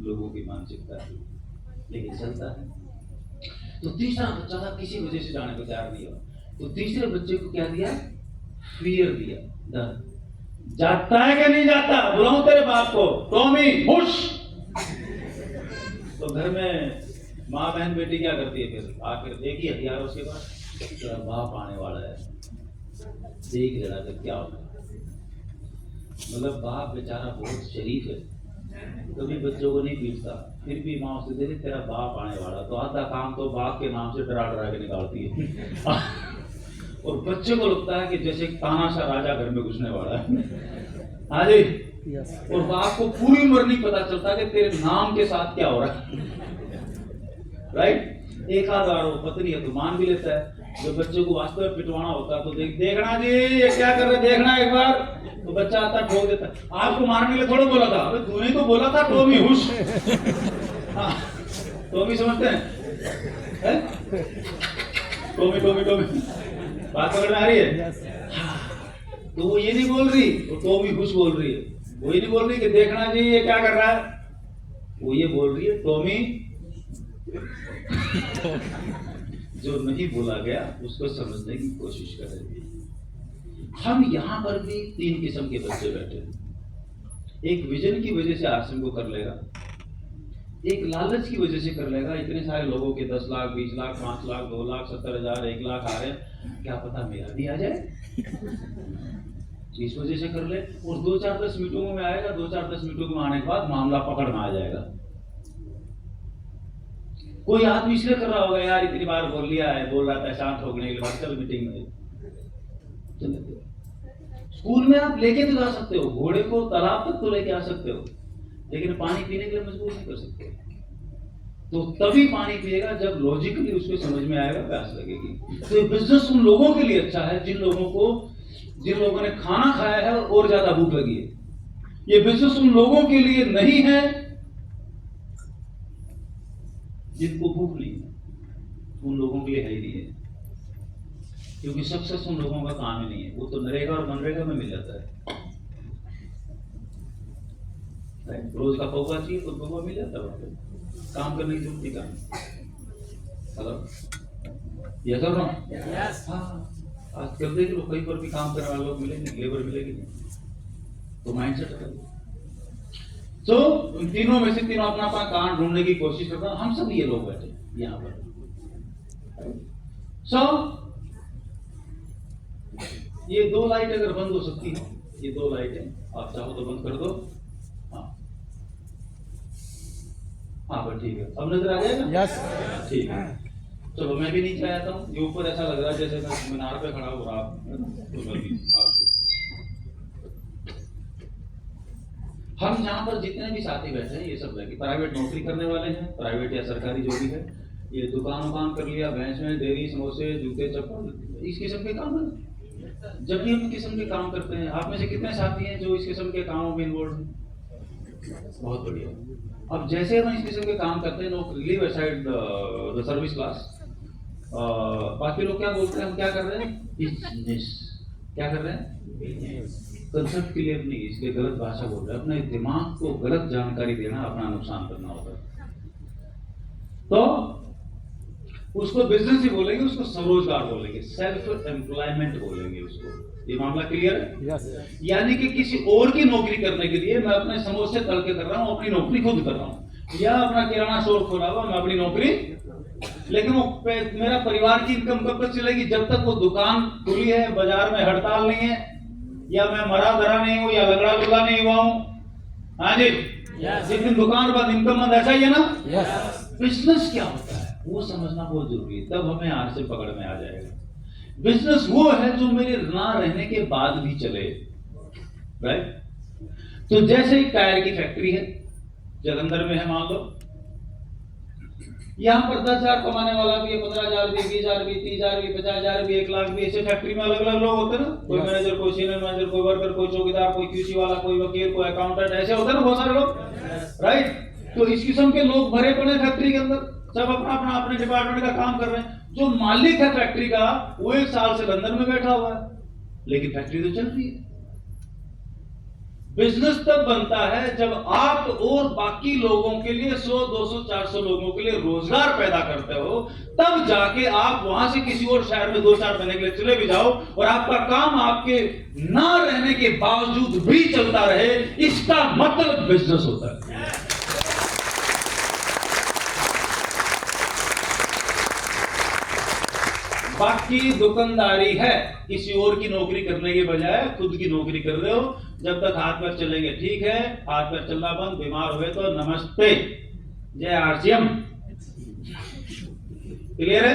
लोगों की मानसिकता है, लेकिन चलता है। तो तीसरा बच्चा था, किसी वजह से जाने को तैयार नहीं हुआ, तो तीसरे बच्चे को क्या दिया? फियर दिया, डर। जाता है कि नहीं जाता? बुलाऊं तेरे बाप को, टॉमी हुश। तो घर में माँ बहन बेटी क्या करती है? फिर आखिर एक ही हथियार उसके पास, तेरा बाप आने वाला है, देख लेना फिर क्या होगा। मतलब बाप बेचारा बहुत शरीफ है, कभी बच्चों को नहीं पीटता, फिर भी माँ उससे दे तेरा बाप आने वाला, तो आधा काम तो बाप के नाम से डरा डरा के निकालती है। और बच्चे को लगता है कि जैसे तानाशाह राजा घर में घुसने वाला है। हाँ जी। और बाप को पूरी उम्र नहीं पता चलता कि तेरे नाम के साथ क्या हो रहा है। राइट। एक आध बार वो पत्नी है तो मान भी लेता है, जो बच्चे को वास्तव में पिटवाना होता है तो देखना जी ये क्या कर रहे, देखना एक बार, तो बच्चा आता ठोक देता है। आपको मारने के लिए थोड़ा बोला था, अबे तूने तो बोला था टॉमी हुश। हाँ, टॉमी समझते हैं? टॉमी टॉमी टॉमी, बात पकड़ में आ रही है? तो वो ये नहीं बोल रही, वो टॉमी हुश बोल रही है। वो ये नहीं बोल रही कि देखना जी ये क्या कर रहा है, वो ये बोल रही है टॉमी। जो नहीं बोला गया उसको समझने की कोशिश करेंगे। हम यहां पर भी तीन किस्म के बच्चे बैठे हैं। एक विजन की वजह से आश्रम को कर लेगा, एक लालच की वजह से कर लेगा। इतने सारे लोगों के 10 लाख 20 लाख 5 लाख 2 लाख 70,000 1 लाख आ रहे हैं, क्या पता मेरा भी आ जाए, इस वजह से कर ले। और 2-4-10 मीटिंगों में आएगा, 2-4-10 मीटिंगों में आने के बाद मामला पकड़ में आ जाएगा। कोई आदमी इसलिए कर रहा होगा, यार इतनी बार बोल लिया है, बोल रहा था शांत ठोकने के लिए, चल मीटिंग में चले। स्कूल में आप लेके तो जा सकते हो, घोड़े को तालाब तक तो लेके आ सकते हो, लेकिन पानी पीने के लिए मजबूर नहीं कर सकते। तो तभी पानी पिएगा जब लॉजिकली उसको समझ में आएगा, प्यास लगेगी। तो ये बिजनेस उन लोगों के लिए अच्छा है जिन लोगों ने खाना खाया है और ज्यादा भूख लगी है। ये बिजनेस उन लोगों के लिए नहीं है जिनको भूख नहीं है, उन लोगों के लिए है ही नहीं है। क्योंकि सक्सेस उन लोगों का काम ही नहीं है, वो तो नरेगा और मनरेगा में मिल जाता है। रोज का पौवा चाहिए तो पौवा मिल जाता है, काम करने की जरूरत नहीं। काम हेलो ये कर रहा हूँ। हाँ, आज कर देख लो, कहीं पर भी काम करने वाले लोग मिलेंगे, लेबर मिलेगी नहीं, तो माइंड सेट कर। तो उन तीनों में से तीनों अपना अपना काम ढूंढने की कोशिश करता है। हम सब ये लोग बैठे यहाँ पर। ये 2 लाइट अगर बंद हो सकती है, ये 2 लाइटें आप चाहो तो बंद कर दो। हाँ हाँ ठीक है, अब नजर आ जाएगा? यस ठीक है। चलो मैं भी नीचे आता हूँ। ये ऊपर ऐसा लग रहा है जैसे मैं मीनार पे खड़ा हो रहा। हम यहाँ पर जितने भी साथी बैठे हैं ये सब लगे प्राइवेट नौकरी करने वाले हैं, प्राइवेट या सरकारी जो भी है। ये दुकान कर लिया, भैंस में डेयरी, समोसे, जूते, चप्पल, इस किस्म के काम है। जब भी हम किस्म के काम करते हैं, आप में से कितने साथी हैं जो इस किस्म के कामों में इन्वॉल्व हैं? बहुत बढ़िया। अब जैसे हम इस किस्म के काम करते हैं, नौकरी leave aside the service class, बाकी लोग क्या बोलते हैं, हम क्या कर रहे हैं? बिजनेस। क्या कर रहे हैं? कंसेप्ट क्लियर नहीं, इसलिए गलत भाषा बोल रहे हैं। अपने दिमाग को गलत जानकारी देना अपना नुकसान करना होता है। तो उसको बिजनेस ही बोलेंगे, उसको स्वरोजगार बोलेंगे, सेल्फ एम्प्लॉयमेंट बोलेंगे उसको। ये मामला क्लियर है? यस। यानी कि किसी और की नौकरी करने के लिए मैं अपने समोसे तल के कर रहा हूं, अपनी नौकरी खुद कर रहा हूं, या अपना किराना स्टोर खोला हुआ, मैं अपनी नौकरी, लेकिन वो मेरा परिवार की इनकम कब तक चलेगी? जब तक वो दुकान खुली है, बाजार में हड़ताल नहीं है, या मैं मरा धरा नहीं हूं, या लगड़ा लुगा नहीं हुआ हूं। हाँ जी, जिस दिन दुकान बंद इनकम बंद, ऐसा ही है ना? यस। बिजनेस क्या होता है वो समझना बहुत जरूरी है, तब हमें आर से पकड़ में आ जाएगा। बिजनेस वो है जो मेरे ना रहने के बाद भी चले, राइट? तो जैसे एक टायर की फैक्ट्री है, जलंधर में है मान लो, यहां पर 10,000 कमाने वाला भी है, 15,000 भी, 20,000 भी, 30,000 भी, 50,000 भी, 1 लाख भी। ऐसे फैक्ट्री में अलग अलग लोग होते हैं ना, कोई मैनेजर, कोई सीनियर मैनेजर, कोई वर्कर, कोई चौकीदार, कोई क्यूसी वाला, कोई वकील, कोई अकाउंटेंट, ऐसे होते हैं ना बहुत सारे लोग, राइट? तो इस किस्म के लोग भरे पड़े फैक्ट्री के अंदर, सब अपना अपना अपने डिपार्टमेंट का काम कर रहे हैं। जो मालिक है फैक्ट्री का, वो 1 साल से लंदन में बैठा हुआ है, लेकिन फैक्ट्री तो चल रही है। बिजनेस तब बनता है जब आप और बाकी लोगों के लिए 100, 200, 400 लोगों के लिए रोजगार पैदा करते हो, तब जाके आप वहां से किसी और शहर में 2-4 महीने के लिए चले भी जाओ और आपका काम आपके ना रहने के बावजूद भी चलता रहे। इसका मतलब बिजनेस होता है। बाकी दुकानदारी है, किसी और की नौकरी करने के बजाय खुद की नौकरी कर रहे हो। जब तक हाथ पैर चलेंगे ठीक है, हाथ पैर चलना बंद, बीमार हुए तो नमस्ते, जय आरसीएम। क्लियर है?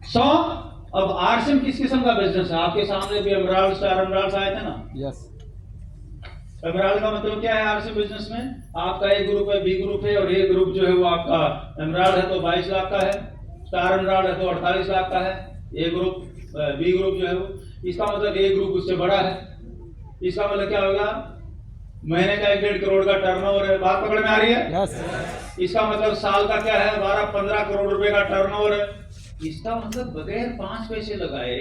सो अब आरसीएम किस किस्म का बिजनेस है? आपके सामने भी एमराल्ड, स्टार एमराल्ड आए थे ना? यस। एमराल्ड का मतलब क्या है आरसीएम बिजनेस में? आपका ए ग्रुप है, बी ग्रुप है, और ए ग्रुप जो है वो आपका एमराल्ड है तो 22 लाख का है, स्टार एमराल्ड है तो 48 लाख का है। ए ग्रुप, बी ग्रुप जो है वो, इसका मतलब ए ग्रुप उससे बड़ा है। इसका मतलब क्या होगा? महीने का 1-1.5 करोड़ का टर्नओवर है। बात पकड़ में आ रही है? यस। इसका मतलब साल का क्या है? 12-15 करोड़ रुपए का टर्नओवर है। इसका मतलब बगैर 5 पैसे लगाए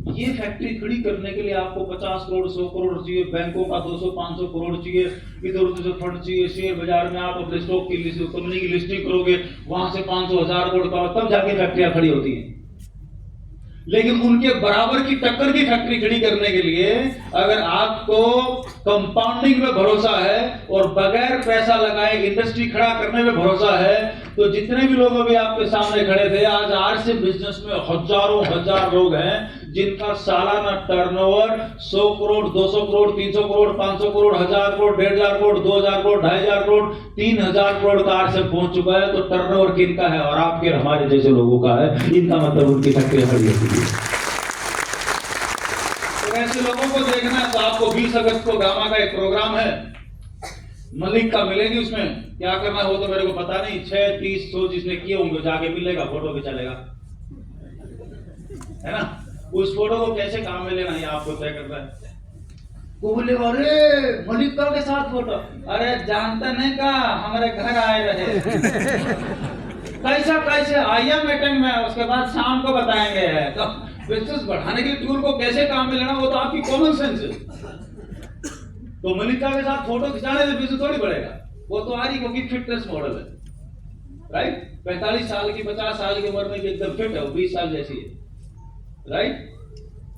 ये फैक्ट्री खड़ी करने के लिए आपको 50 करोड़ 100 करोड़ चाहिए, बैंकों का 200-500 करोड़ चाहिए, इधर उधर से फंड चाहिए, शेयर बाजार में आप अपने स्टॉक की कंपनी की लिस्टिंग करोगे, वहां से 500-1000 करोड़ का, तब जाके फैक्ट्रियां खड़ी होती हैं। लेकिन उनके बराबर की टक्कर की फैक्ट्री खड़ी करने के लिए अगर आपको कंपाउंडिंग में भरोसा है और बगैर पैसा लगाए इंडस्ट्री खड़ा करने में भरोसा है, तो जितने भी लोग अभी आपके सामने खड़े थे, आज आरसीएम बिजनेस में हजारों हजार लोग हैं जिनका सालाना टर्नओवर 100 करोड़, 200 करोड़, 300 करोड़, 500 करोड़, 1000 करोड़, 1,500 करोड़, 2000 करोड़, 2,500 करोड़, 3,000 करोड़ का आरसीएम पहुंच चुका है। तो टर्नओवर किनका है? और आपके हमारे जैसे लोगों का है। इनका मतलब उनकी फैक्ट्री खड़ी होती है। तो ऐसे लोगों को देखना है तो आपको 20 अगस्त को गामा का एक प्रोग्राम है, मलिक का मिलेगी। उसमें क्या करना हो तो मेरे को पता नहीं, 6-30 जिसने किए होंगे जाके मिलेगा, फोटो खिंचा लेगा, है ना? उस फोटो को कैसे काम में लेना ये आपको तय करना है। वो बोलेगा अरे मलिक का के साथ फोटो, अरे जानता नहीं का हमारे घर आए रहे कैसे आइए मीटिंग में, उसके बाद शाम को बताएंगे। तो बिजनेस बढ़ाने के टूर को कैसे काम में लेना वो तो आपकी कॉमन सेंस है। तो मलिका के साथ फोटो खिंचाने से बिजनेस थोड़ी बढ़ेगा, वो तो आ रही क्योंकि फिटनेस मॉडल है, राइट? 45 साल की 50 साल की उम्र में भी एकदम फिट है, वो 20 साल जैसी है, राइट?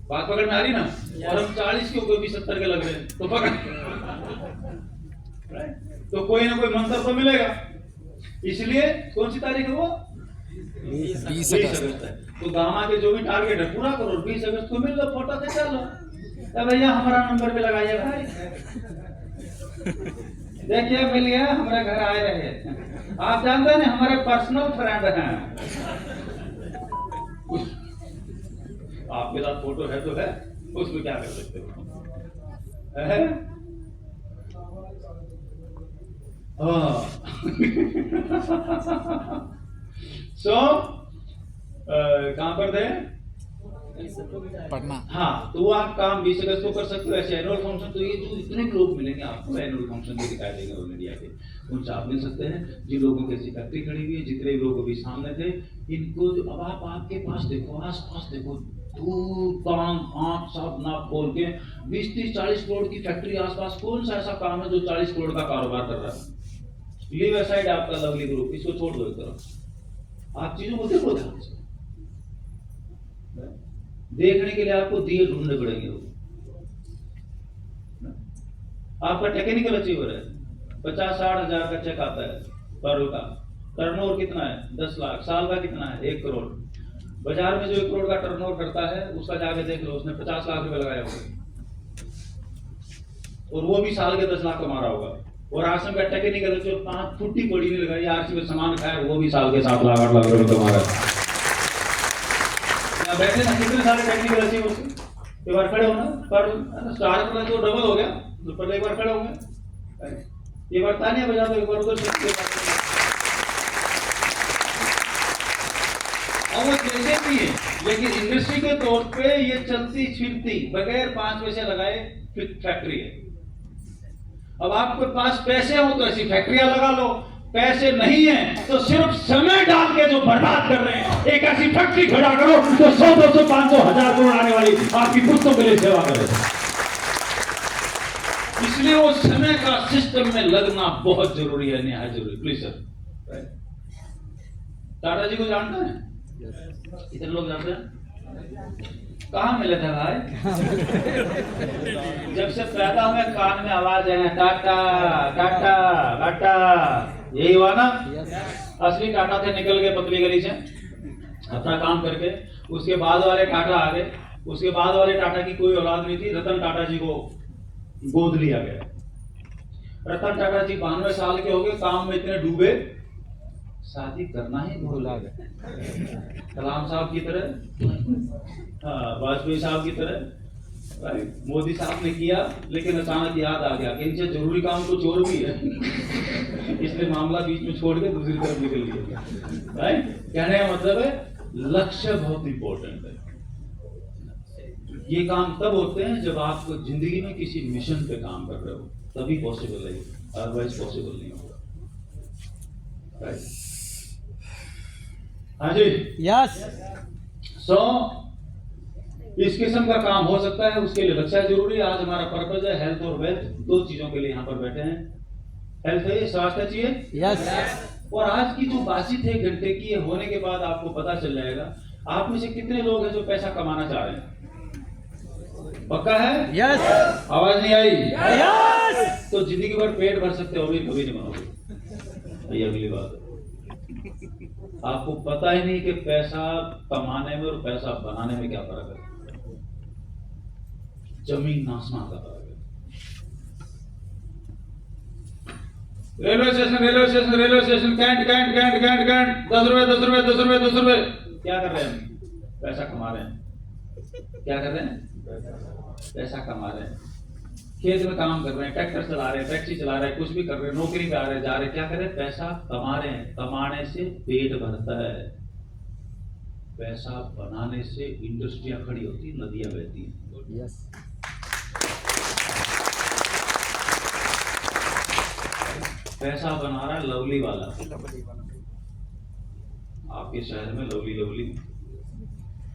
बात पकड़ में आ रही ना? और हम 40 के, कोई भी 70 के लग रहे हैं, तो पकड़, राइट? तो कोई ना कोई मंत्र तो मिलेगा। इसलिए कौन सी तारीख है वो? 20 अगस्त है। तो गामा के जो भी टारगेट है पूरा करो, 20 अगस्त को मिल लो, फोटो खिंचा लो। भैया हमारा नंबर पे लगाइए भाई, देखिए मिल गया, हमारे घर आए रहे। आप जानते हैं हमारे पर्सनल फ्रेंड हैं। आपके साथ फोटो है तो है, उसमें क्या कर सकते हो? सो कहां पर थे? पढ़ना। हाँ, तो वो आप काम 20 अगस्त को कर सकते हो। ऐसे एनुअल फंक्शन तो ये जो इतने लोग मिलेंगे आपको एनुअल फंक्शन में दिखाई देंगे ऑल इंडिया के, उनसे आप मिल सकते हैं। जिन लोगों की ऐसी फैक्ट्री खड़ी हुई है, जितने लोग अभी सामने थे, इनको अब आप आपके पास देखो, आस पास देखो, धूल आंख साफ नाक खोल के 20-30-40 करोड़ की फैक्ट्री आसपास, कौन सा ऐसा काम है जो 40 करोड़ का कारोबार कर रहा है? लीव असाइड आपका लवली ग्रुप, इसको छोड़ दो एक तरफ। आप चीजों को देखो ध्यान से, देखने के लिए आपको दिए ढूंढने पड़ेंगे। आपका टेक्निकल अचीवर है, 50-60 हजार का चेक आता है पर्ल का, टर्नओवर कितना है 10 लाख, साल का कितना है 1 करोड़। बाजार में जो 1 करोड़ का टर्नओवर करता है उसका जाके देख लो, उसने 50 लाख रुपए लगाया होगा और वो भी साल के 10 लाख कमा रहा होगा। और आश्रम का टेक्निकल जो 5 फुट्टी पड़ी नहीं लगाई, आरसी में सामान खाया, वो भी साल के 7 लाख 8 लाख रुपए कमा रहा है। बैठे ना कितने सारे टेक्निकल अचीवर्स, एक बार खड़े होना पर स्टार अपना जो डबल हो गया तो पर एक बार खड़े होंगे, एक बार तालियां बजा दो, एक बार उधर से। और वो जैसे भी है, लेकिन इंडस्ट्री के तौर पे ये चलती फिरती बगैर 5 पैसे लगाए फैक्ट्री है। अब आपके पास पैसे हो तो ऐसी फैक्ट्रियां लगा लो, पैसे नहीं है तो सिर्फ समय डाल के जो बर्बाद कर रहे हैं, एक ऐसी फैक्ट्री खड़ा करो तो 100, 200, 500, 1000 करोड़ आने वाली आपकी पुस्तों के लिए सेवा करे। इसलिए वो समय का सिस्टम में लगना बहुत जरूरी है, निहायत जरूरी। प्लीज सर, टाटा जी को जानते हैं? इतने लोग जानते हैं? कहाँ मिले थे भाई? जब से पैदा हुए कान में आवाज है टाटा टाटा टाटा, यही हुआ ना? असली टाटा थे, निकल गए पतली गली से अपना काम करके। उसके बाद वाले टाटा आ गए, उसके बाद वाले टाटा की कोई औलाद नहीं थी, रतन टाटा जी को गोद लिया गया। रतन टाटा जी 92 साल के हो गए, काम में इतने डूबे शादी करना ही भूला गए। कलाम साहब की तरह, वाजपेयी साहब की तरह, मोदी साहब ने किया, लेकिन अचानक याद आ गया कि इनसे जरूरी काम कुछ और भी है, इसलिए मामला बीच में छोड़ के दूसरी तरफ निकल लिया। राइट? कहने का मतलब है लक्ष्य बहुत इंपॉर्टेंट है। ये काम तब होते हैं जब आप जिंदगी में किसी मिशन पे काम कर रहे हो, तभी पॉसिबल है, अदरवाइज पॉसिबल नहीं होगा। राइट? हाँ जी, यस। सो इस किस्म का काम हो सकता है, उसके लिए लक्ष्य जरूरी है। आज हमारा पर्पज है हेल्थ और वेल्थ, 2 चीजों के लिए यहाँ पर बैठे हैं। हेल्थ है, स्वास्थ्य चाहिए, यस। और आज की जो बातचीत है घंटे की, होने के बाद आपको पता चल जाएगा आप में से कितने लोग हैं जो पैसा कमाना चाह रहे हैं। पक्का है? यस। आवाज नहीं आई? यस। तो जिंदगी भर पेट भर सकते हो, भी कभी नहीं बनोगे। ये अगली बात है, आपको पता ही नहीं कि पैसा कमाने में और पैसा बनाने में क्या फर्क है। जमीन आसमान का फर्क है। रेलवे स्टेशन कैंट 10 रुपए। क्या कर रहे हैं हम? पैसा कमा रहे हैं। क्या कर रहे हैं? पैसा कमा रहे हैं। खेत में काम कर रहे हैं, ट्रैक्टर चला रहे हैं, टैक्सी चला रहे हैं, कुछ भी कर रहे हैं, नौकरी पे आ रहे हैं, जा रहे हैं, क्या कर रहे हैं? पैसा कमा रहे हैं। कमाने से पेट भरता है, पैसा बनाने से इंडस्ट्रियां खड़ी होती, नदियां बहती हैं। यस। पैसा बना रहा है लवली वाला, आपके शहर में लवली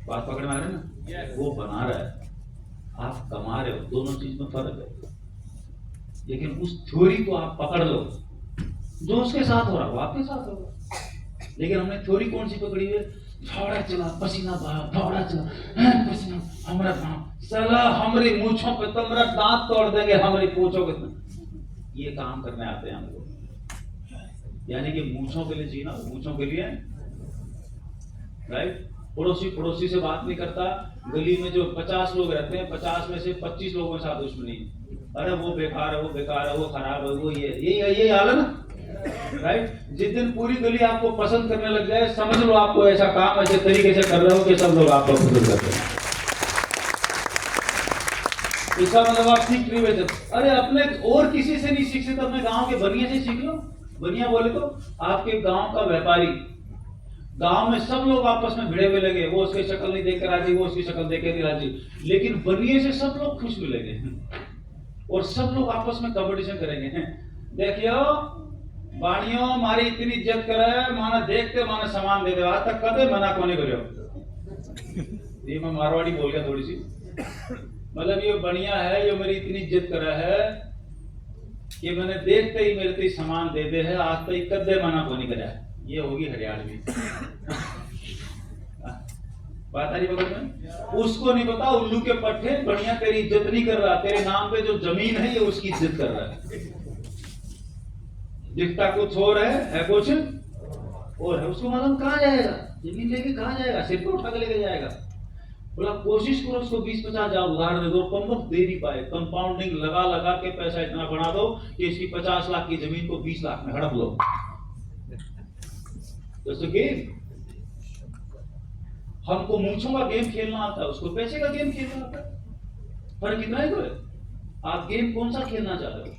बात पकड़ में आ रहे ना? वो बना रहा है, आप कमा रहे हो, दोनों चीज में फर्क है। लेकिन उस थ्योरी को आप पकड़ लो, जो उसके साथ हो रहा है वो आपके साथ होगा। लेकिन हमने थ्योरी कौन सी पकड़ी है? फावड़ा चला, पसीना बहा, फावड़ा चला, पसीना, हमरा साला हमारी मूंछों पे तुम्हारा दांत तोड़ देंगे, हमारी पूंछों पे। ये काम करने आते हैं हमको, यानी कि मूंछों के लिए जीना, मूंछों के लिए। राइट? पड़ोसी से बात नहीं करता, गली में जो 50 लोग रहते हैं, 50 में से 25 लोगों के साथ दुश्मनी। अरे वो बेकार है, वो खराब है, वो ये हाल है ना। राइट? जिस दिन पूरी गली आपको पसंद करने लग जाए, समझ लो आपको ऐसा काम ऐसे तरीके से कर रहे हो कि सब लोग आपको पसंद करते हैं। इसका मतलब आप सीख रही है। अरे अपने और किसी से नहीं सीख सकते, अपने गांव के बनिया से सीख लो। बनिया बोले तो आपके गांव का व्यापारी, गांव में सब लोग आपस में भिड़े हुए लगे, वो उसकी शक्ल नहीं देख कर राजी, वो उसकी शक्ल देख कर राजी, लेकिन बनिए से सब लोग खुश मिलेंगे और सब लोग आपस में कंपटीशन करेंगे। देखियो बाणियों मारी इतनी इज्जत करे, माना देखते माना सामान दे दे, आज तक कदे मना को नहीं करियो। ये मैं मारवाड़ी बोल गया थोड़ी सी, मतलब ये बढ़िया है, ये मेरी इतनी इज्जत करा है कि मैंने देखते ही मेरे ते सामान दे दे है, आज तक कदे मना को नहीं करा। ये होगी हरियाणवी बात आ रही बगल में, उसको नहीं पता उल्लू के पट्टे, बढ़िया तेरी इज्जत नहीं कर रहा, तेरे नाम पे जो जमीन है ये उसकी इज्जत कर रहा है। दिखता कुछ और है कुछ और है, उसको मालूम कहाँ जाएगा, जमीन लेके कहाँ जाएगा, सिर पे उठा के लेके जाएगा। बोला कोशिश करो उसको 20-50 हजार उधार दे दो, कम वक्त दे नहीं पाए, कंपाउंडिंग लगा लगा के पैसा इतना बढ़ा दो कि इसकी 50 लाख की जमीन को 20 लाख में हड़प लो। तो गेम, हमको मूंछों का गेम खेलना आता है, उसको पैसे का गेम खेलना आता है। फर्क कितना है तो है, आप गेम कौन सा खेलना चाह रहे हो?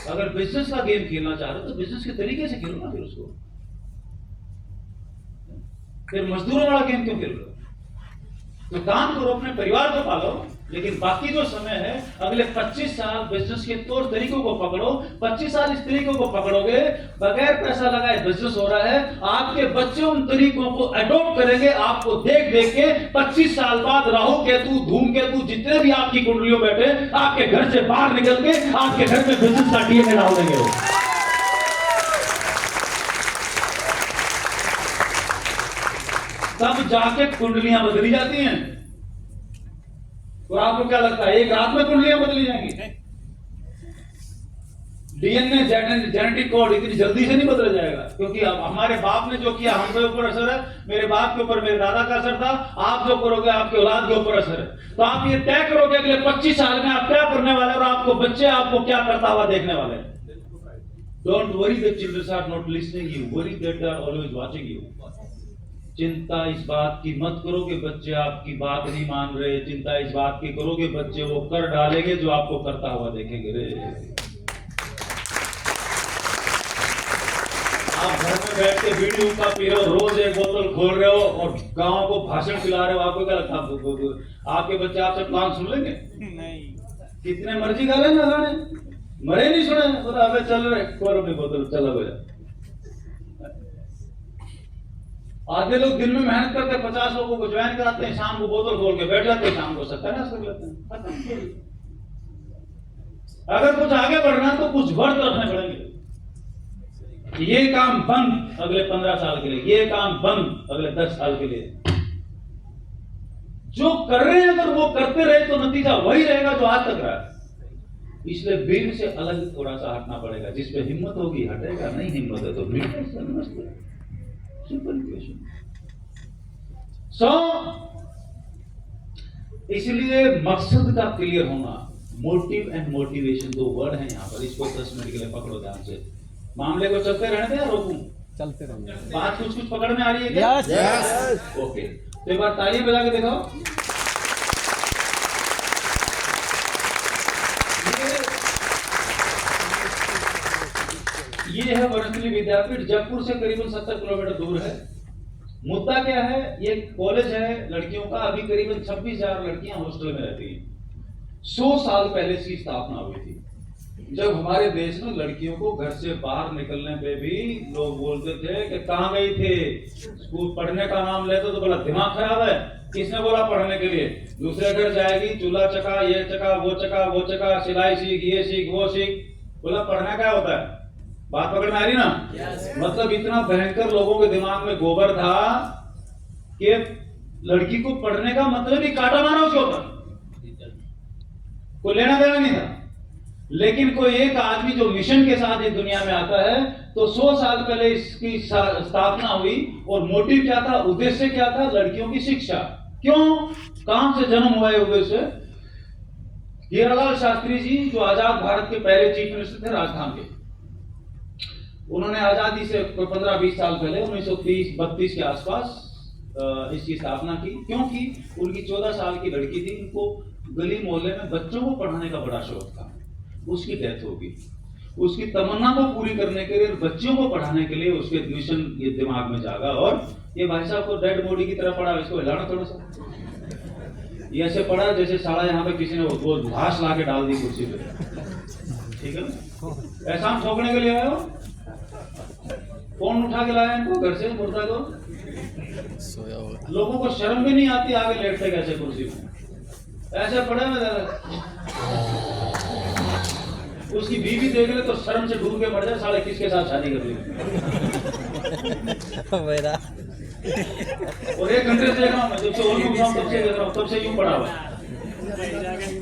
अगर बिजनेस का गेम खेलना चाह रहे हो तो बिजनेस के तरीके से खेलो ना, फिर उसको, फिर मजदूरों वाला गेम क्यों खेल रहे हो? तो काम करो, अपने परिवार को पालो, लेकिन बाकी जो समय है अगले 25 साल बिजनेस के तौर तरीकों को पकड़ो। 25 साल इस तरीकों को पकड़ोगे, बगैर पैसा लगाए बिजनेस हो रहा है, आपके बच्चे उन तरीकों को अडॉप्ट करेंगे, आपको देख देख के 25 साल बाद राहु केतु धूमकेतु जितने भी आपकी कुंडलियों बैठे, आपके घर से बाहर निकल के आपके घर में बिजनेस का डीएनए डाल देंगे। तब जाके कुंडलियां बदली जाती हैं। और आपको क्या लगता है एक रात में कुंडलियां बदली जाएंगी? डीएनए जेनेटिक कोड इतनी जल्दी से नहीं बदल जाएगा, क्योंकि अब हमारे बाप ने जो किया हम पे ऊपर असर है, मेरे बाप के ऊपर मेरे दादा का असर था, आप जो करोगे आपके औलाद के ऊपर असर है। तो आप ये तय करोगे अगले 25 साल में आप क्या करने वाले और आपको बच्चे आपको क्या करता हुआ देखने वाले हैं। Don't worry that children are not listening you, worry that they are always watching you. चिंता इस बात की मत करो कि बच्चे आपकी बात नहीं मान रहे, चिंता इस बात की करो कि बच्चे वो कर डालेंगे जो आपको करता हुआ देखेंगे। रे आप घर में बैठ के वीडियो का पी रहे हो, रोज एक बोतल खोल रहे हो और गांव को भाषण खिला रहे हो, आपको क्या लगता है आपके बच्चे आपसे प्लान सुन लेंगे? नहीं, कितने मर्जी गाले ना गाने, मरे नहीं सुने, बोला अबे चल रहे खोल अपनी बोतल, चलो भैया। आधे लोग दिन में मेहनत करते 50 लोगों को ज्वाइन कराते हैं, शाम को बोतल खोल के बैठ जाते हैं, शाम को सत्यानाश कर लेते हैं। अगर कुछ आगे बढ़ना तो कुछ वर्त रखने पड़ेंगे। ये काम बंद अगले 15 साल के लिए, ये काम बंद अगले 10 साल के लिए। जो कर रहे हैं अगर वो करते रहे तो नतीजा वही रहेगा जो आज तक रहा है। इसलिए भीड़ से अलग थोड़ा सा हटना पड़ेगा, जिसपे हिम्मत होगी हटेगा, नहीं हिम्मत है तो भीड़ से सिंपल इक्वेशन। इसलिए मकसद का क्लियर होना, मोटिव एंड मोटिवेशन दो वर्ड हैं यहाँ पर, इसको 10 मिनट के लिए पकड़ो ध्यान से। मामले को चलते रहने दें या रोकूं? चलते रहने। बात कुछ कुछ पकड़ में आ रही है क्या? यस। ओके, तो एक बार तालियां बजा के दिखाओ। ये है वनस्थली विद्यापीठ, जयपुर से करीबन 70 किलोमीटर दूर है। मुद्दा क्या है, ये कॉलेज है लड़कियों का, अभी करीबन 26,000 लड़कियां हॉस्टल में रहती हैं। 100 साल पहले इसकी स्थापना हुई थी, जब हमारे देश में लड़कियों को घर से बाहर निकलने पे भी लोग बोलते थे कि कहाँ गई थे, स्कूल पढ़ने का नाम लेते तो बोला दिमाग खराब है, किसने बोला पढ़ने के लिए, दूसरे घर जाएगी, चूल्हा चका, ये चका, वो चका, सिलाई सीख, ये सीख, वो सीख, बोला पढ़ना क्या होता है। बात पकड़ में आ रही ना? मतलब इतना भयंकर लोगों के दिमाग में गोबर था कि लड़की को पढ़ने का मतलब ही काटा मारा उसके ऊपर, कोई लेना देना नहीं था। लेकिन कोई एक आदमी जो मिशन के साथ इस दुनिया में आता है, तो 100 साल पहले इसकी स्थापना हुई और मोटिव क्या था, उद्देश्य क्या था, लड़कियों की शिक्षा। क्यों, कहां से जन्म हुआ है उद्देश्य? हीरालाल शास्त्री जी जो आजाद भारत के पहले चीफ मिनिस्टर थे राजस्थान के, उन्होंने आजादी से 15-20 साल पहले 1930-32 के आसपास इसकी स्थापना की। क्योंकि उनकी 14 साल की लड़की थी, उनको गली मोहल्ले में बच्चों को पढ़ाने का बड़ा शौक था, उसकी डेथ हो गई। उसकी तमन्ना को पूरी करने के लिए, बच्चों को पढ़ाने के लिए उसके मिशन ये दिमाग में जागा। और ये भाई साहब को डेड बॉडी की तरह पड़ा, इसको हिलाना थोड़ा सा, ये ऐसे पड़ा जैसे साला यहाँ पे किसी ने वो घास ला के डाल दी कुर्सी पे, ठीक है ना? ऐसा हम ठोकने के लिए आए हो? कौन उठा के लाया इनको घर से मुर्दा को? सोया होगा। लोगों को शर्म भी नहीं आती आगे लेटते कैसे कुर्सी में, ऐसे पड़े में उसकी बीवी देख ले तो शर्म से डूब के मर जाए, साले किसके साथ शादी कर ली। मेरा और 1 घंटे से देख रहा हूँ मैं, जब से और तब से देख रहा हूँ, तब से यूं पड़ा हुआ है।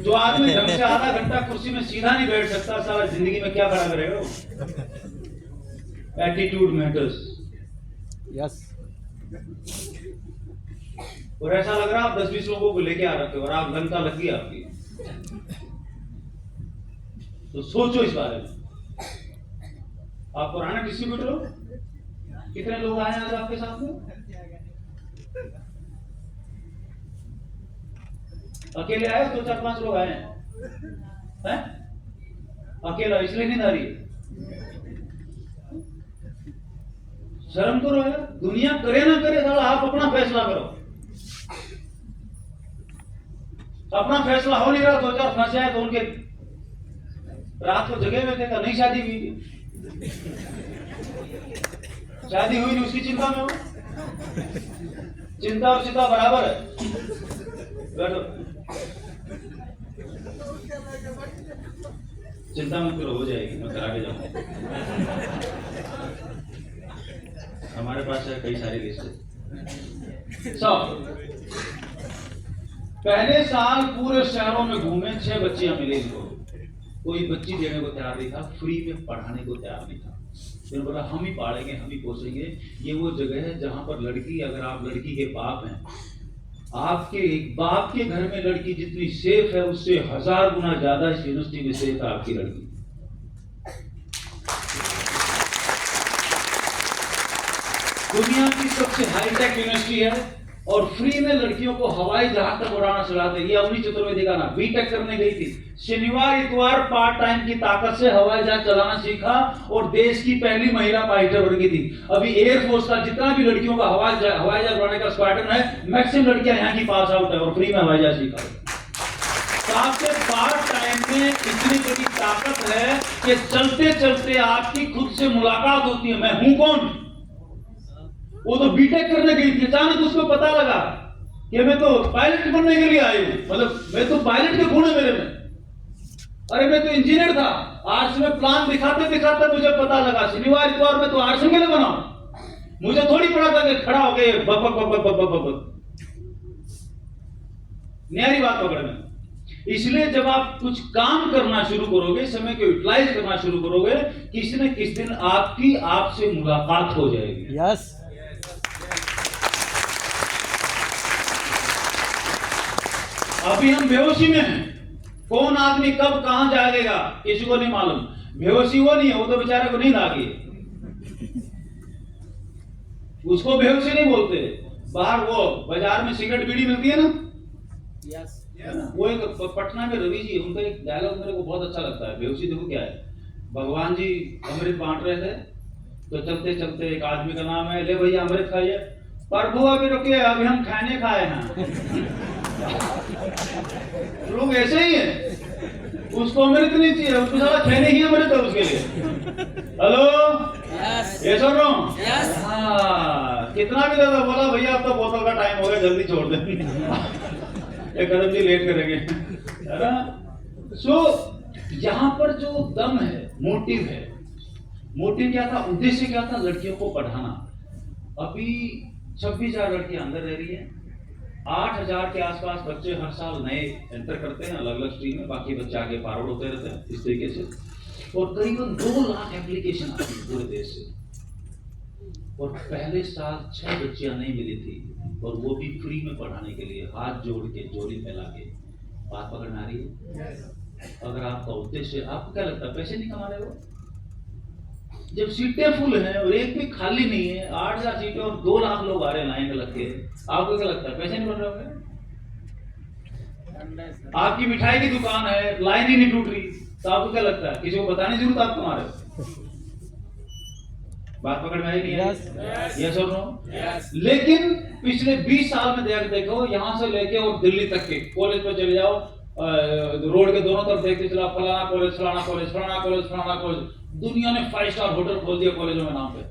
जो आदमी ढंग से आधा घंटा कुर्सी में सीधा नहीं बैठ सकता, साला जिंदगी में क्या खड़ा करेगा वो। Attitude matters. यस। और ऐसा लग रहा है आप 10-20 लोगों को लेके आ रखे हो और आप लंका लग गई आपकी। तो सोचो इस बारे में। आप पुराने डिस्ट्रीब्यूटर हो, कितने लोग आए आज आपके साथ में? अकेले आए हो? 2-4-5 लोग आए हैं? अकेला इसलिए नहीं आ रही है? शर्म करो यार, दुनिया करे ना करे, साला आप अपना फैसला करो। अपना फैसला हो नहीं रहा, 2-4 फंसे आए तो उनके रात को जगह में थे, नहीं शादी हुई, शादी हुई नहीं उसकी चिंता में हो। चिंता और चिंता बराबर है। बैठो, चिंता मत करो, हो जाएगी, मैं करा के जाऊंगा। हमारे पास है कई सारी लिस्ट। पहले साल पूरे शहरों में घूमे, 6 बच्चियां मिली इनको, कोई बच्ची देने को तैयार नहीं था, फ्री में पढ़ाने को तैयार नहीं था। फिर बोला हम ही पालेंगे, हम ही पोसेंगे। ये वो जगह है जहां पर लड़की, अगर आप लड़की के बाप हैं, आपके एक बाप के घर में लड़की जितनी सेफ है उससे 1000 गुना ज्यादा इस यूनिवर्सिटी में सेफ है आपकी लड़की। दुनिया की सबसे हाईटेक यूनिवर्सिटी है और फ्री में लड़कियों को हवाई जहाज तक उड़ाना सिखाते। ये अवनी चतुर्वेदी का नाम, बीटेक करने गई थी, शनिवार इतवार पार्ट टाइम की ताकत से हवाई जहाज चलाना सीखा और देश की पहली महिला पायलट बन गई थी। अभी एयरफोर्स का जितना भी लड़कियों का हवाई जहाज उड़ाने का स्क्वाड्रन है, मैक्सिमम लड़कियां यहाँ की पास आउट है और फ्री में हवाई जहाज सीखा। तो आपके पार्ट टाइम में इतनी बड़ी ताकत है कि चलते चलते आपकी खुद से मुलाकात होती है, मैं हूं कौन। वो तो बीटेक करने गई थी, अचानक उसको पता लगा कि मैं तो पायलट बनने के लिए आई हूं, मतलब मैं तो पायलट के गुण है मेरे में। अरे मैं तो इंजीनियर था, आर्ट्स में प्लान दिखाते दिखाते मुझे पता लगा शनिवार इतवार में तो आर्ट्स के लिए बनाऊं। मुझे थोड़ी पड़ा था कि खड़ा हो गए बक बक बक बक बक बक। न्यारी बात पकड़ में। इसलिए जब आप कुछ काम करना शुरू करोगे, समय को यूटिलाइज करना शुरू करोगे, किसी न किसी दिन आपकी आपसे मुलाकात हो जाएगी। यस। अभी हम बेहोशी में हैं, कौन आदमी कब कहां जाएगा किसी को नहीं मालूम। बेहोशी वो नहीं है, वो तो बेचारे को नींद आ गई, उसको बेहोशी नहीं बोलते। बाहर वो बाजार में सिगरेट बीड़ी मिलती है ना, यस। वो एक पटना में रवि जी, उनका एक डायलॉग मेरे को बहुत अच्छा लगता है। बेहोशी देखो क्या है, भगवान जी अमृत बांट रहे थे तो चलते चलते एक आदमी का नाम है, ले भैया अमृत खाइए। प्रभु अभी रुकिए, अभी हम खाने खाए हैं। लोग ऐसे ही हैं, उसको अमृत नहीं चाहिए, उसको सारा खाने ही अमृत है उसके लिए। हेलो, ये सुन रहा हूँ, कितना भी ज्यादा बोला, भैया अब तो बोतल का टाइम हो गया, जल्दी छोड़ दे, एक कदम भी लेट करेंगे, है ना। सो यहाँ पर जो दम है, मोटिव है, मोटिव क्या था, उद्देश्य क्या था, लड़कियों को पढ़ाना। अभी 26,000 लड़कियां अंदर रह रही हैं, 8,000 के आसपास बच्चे हर साल नए एंटर करते हैं अलग अलग स्ट्रीम में, बाकी बच्चे आगे फॉरवर्ड होते रहते हैं इस तरीके से। और करीबन 2 लाख एप्लीकेशन आती है पूरे देश से। और पहले साल 6 बच्चियां नहीं मिली थी, और वो भी फ्री में पढ़ाने के लिए, हाथ जोड़ के, जोड़ी फैला के। बात पकड़ में आ रही है? अगर आपका उद्देश्य, आपको क्या लगता है पैसे नहीं कमा रहे हो? जब सीटें फुल हैं और एक भी खाली नहीं है, 8,000 सीटें और 2 लाख लोग आ रहे हैं लाइन में लग के, आपको क्या लगता है पैसे नहीं बन रहे होंगे? आपकी मिठाई की दुकान है, लाइन ही नहीं टूट रही, तो आपको क्या लगता है किसी को बताने की जरूरत आप कमा रहे हो? बात पकड़ में आई नहीं है? यस और नो? लेकिन पिछले 20 साल में देखो, यहां से लेके और दिल्ली तक के कॉलेज पर चले जाओ, रोड के दोनों तरफ देखते चला, फलाना कॉलेज, फलाना कॉलेज, फलाना कॉलेज, फलाना कॉलेज। दुनिया ने 5 स्टार होटल खोल दिया कॉलेजों में नाम पे।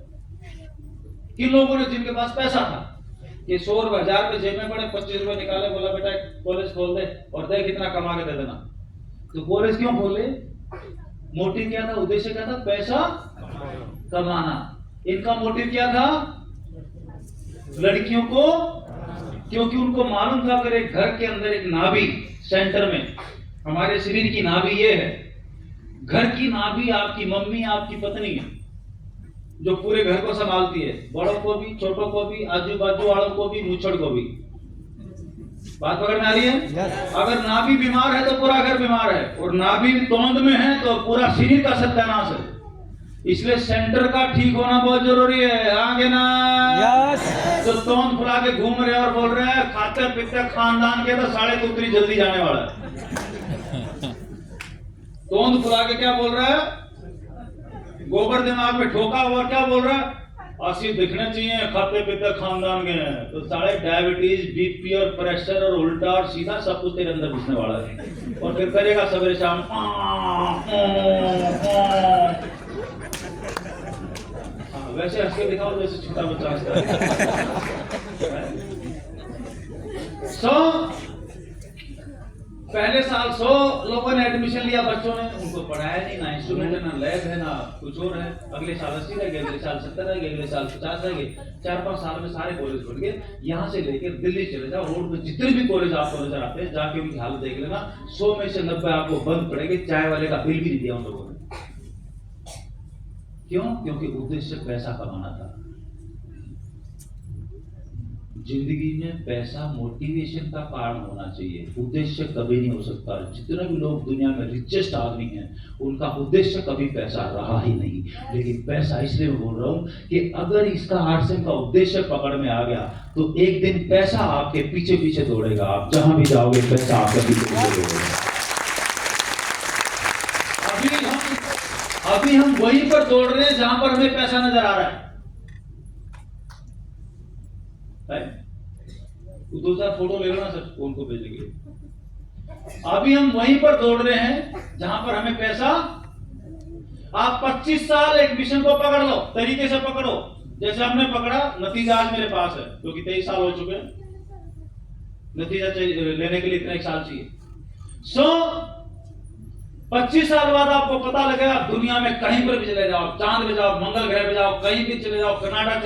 किन लोगों ने, जिनके पास पैसा था, कि 100 रुपए जेब में पड़े, 25 रुपए निकाले, बोला बेटा कॉलेज खोल दे और दे कितना कमा के दे देना। तो कॉलेज क्यों खोले? मोटिव क्या था, उद्देश्य क्या था? पैसा कमाना। इनका मोटिव क्या था? लड़कियों को, क्योंकि उनको मालूम था अगर एक घर के अंदर एक नाभि सेंटर में, हमारे शरीर की नाभि ये है, घर की नाभि आपकी मम्मी, आपकी पत्नी है जो पूरे घर को संभालती है, बड़ों को भी, छोटों को भी, आजू बाजू वालों को भी, मुछड़ को भी। बात पकड़ में आ रही है? अगर नाभि बीमार है तो पूरा घर बीमार है, और नाभि तोंद में है तो पूरा शरीर का सत्यानाश है। इसलिए सेंटर का ठीक होना बहुत जरूरी है। आगे ना तो तोंद फुला के घूम रहे और बोल रहे हैं खाते पीते खानदान के तो साढ़े कुतरी जल्दी जाने वाला है। तोंद फुला के क्या बोल रहा है? गोबर दिमाग में ठोका हुआ क्या बोल रहा है? अस्सी दिखने चाहिए, खाते पीते खानदान के हैं, तो सारे डायबिटीज, बीपी और प्रेशर और उल्टा और सीधा सब कुछ तेरे अंदर घुसने वाला है। और फिर करेगा सवेरे शाम वैसे हंस के दिखाओ जैसे छोटा बच्चा हंसता है। पहले साल 100 लोगों ने एडमिशन लिया, बच्चों ने, उनको पढ़ाया नहीं, ना इंस्ट्रूमेंट है, ना लैब है, ना कुछ और है। अगले साल 80 रह गए, अगले साल 70 रह गए, अगले साल 50 रह गए। 4-5 साल में सारे कॉलेज खुल गए। यहाँ से लेकर दिल्ली चले जाओ, रोड में जितने भी कॉलेज आपको नजर आते हैं, जाके उनकी हालत देख लेना, 100 में से 90 आपको बंद पड़ेंगे। चाय वाले का बिल भी नहीं दिया उन लोगों ने। क्यों? क्योंकि उद्देश्य पैसा कमाना था। जिंदगी में पैसा मोटिवेशन का कारण होना चाहिए, उद्देश्य कभी नहीं हो सकता। जितने भी लोग दुनिया में रिचेस्ट आदमी हैं, उनका उद्देश्य कभी पैसा रहा ही नहीं। लेकिन पैसा इसलिए मैं बोल रहा हूं कि अगर इसका आरसीएम का उद्देश्य पकड़ में आ गया तो एक दिन पैसा आपके पीछे पीछे दौड़ेगा। आप जहां भी जाओगे पैसा आपके पीछे पीछे दौड़ेगा। अभी हम वहीं पर दौड़ रहे हैं जहां पर हमें पैसा नजर आ रहा है। 2-4 फोटो ले लो ना सर, फोन को भेजेंगे। अभी हम वहीं पर दौड़ रहे हैं जहां पर हमें पैसा। आप 25 साल एक मिशन को पकड़ लो, तरीके से पकड़ो जैसे हमने पकड़ा। नतीजा आज मेरे पास है, क्योंकि 23 साल हो चुके हैं। नतीजा लेने के लिए इतना 1 साल चाहिए। 25 साल बाद आपको पता लगेगा, दुनिया में कहीं पर भी चले जाओ, चांद पे जाओ, मंगल ग्रह पे जाओ, कहीं भी चले जाओ, कनाडा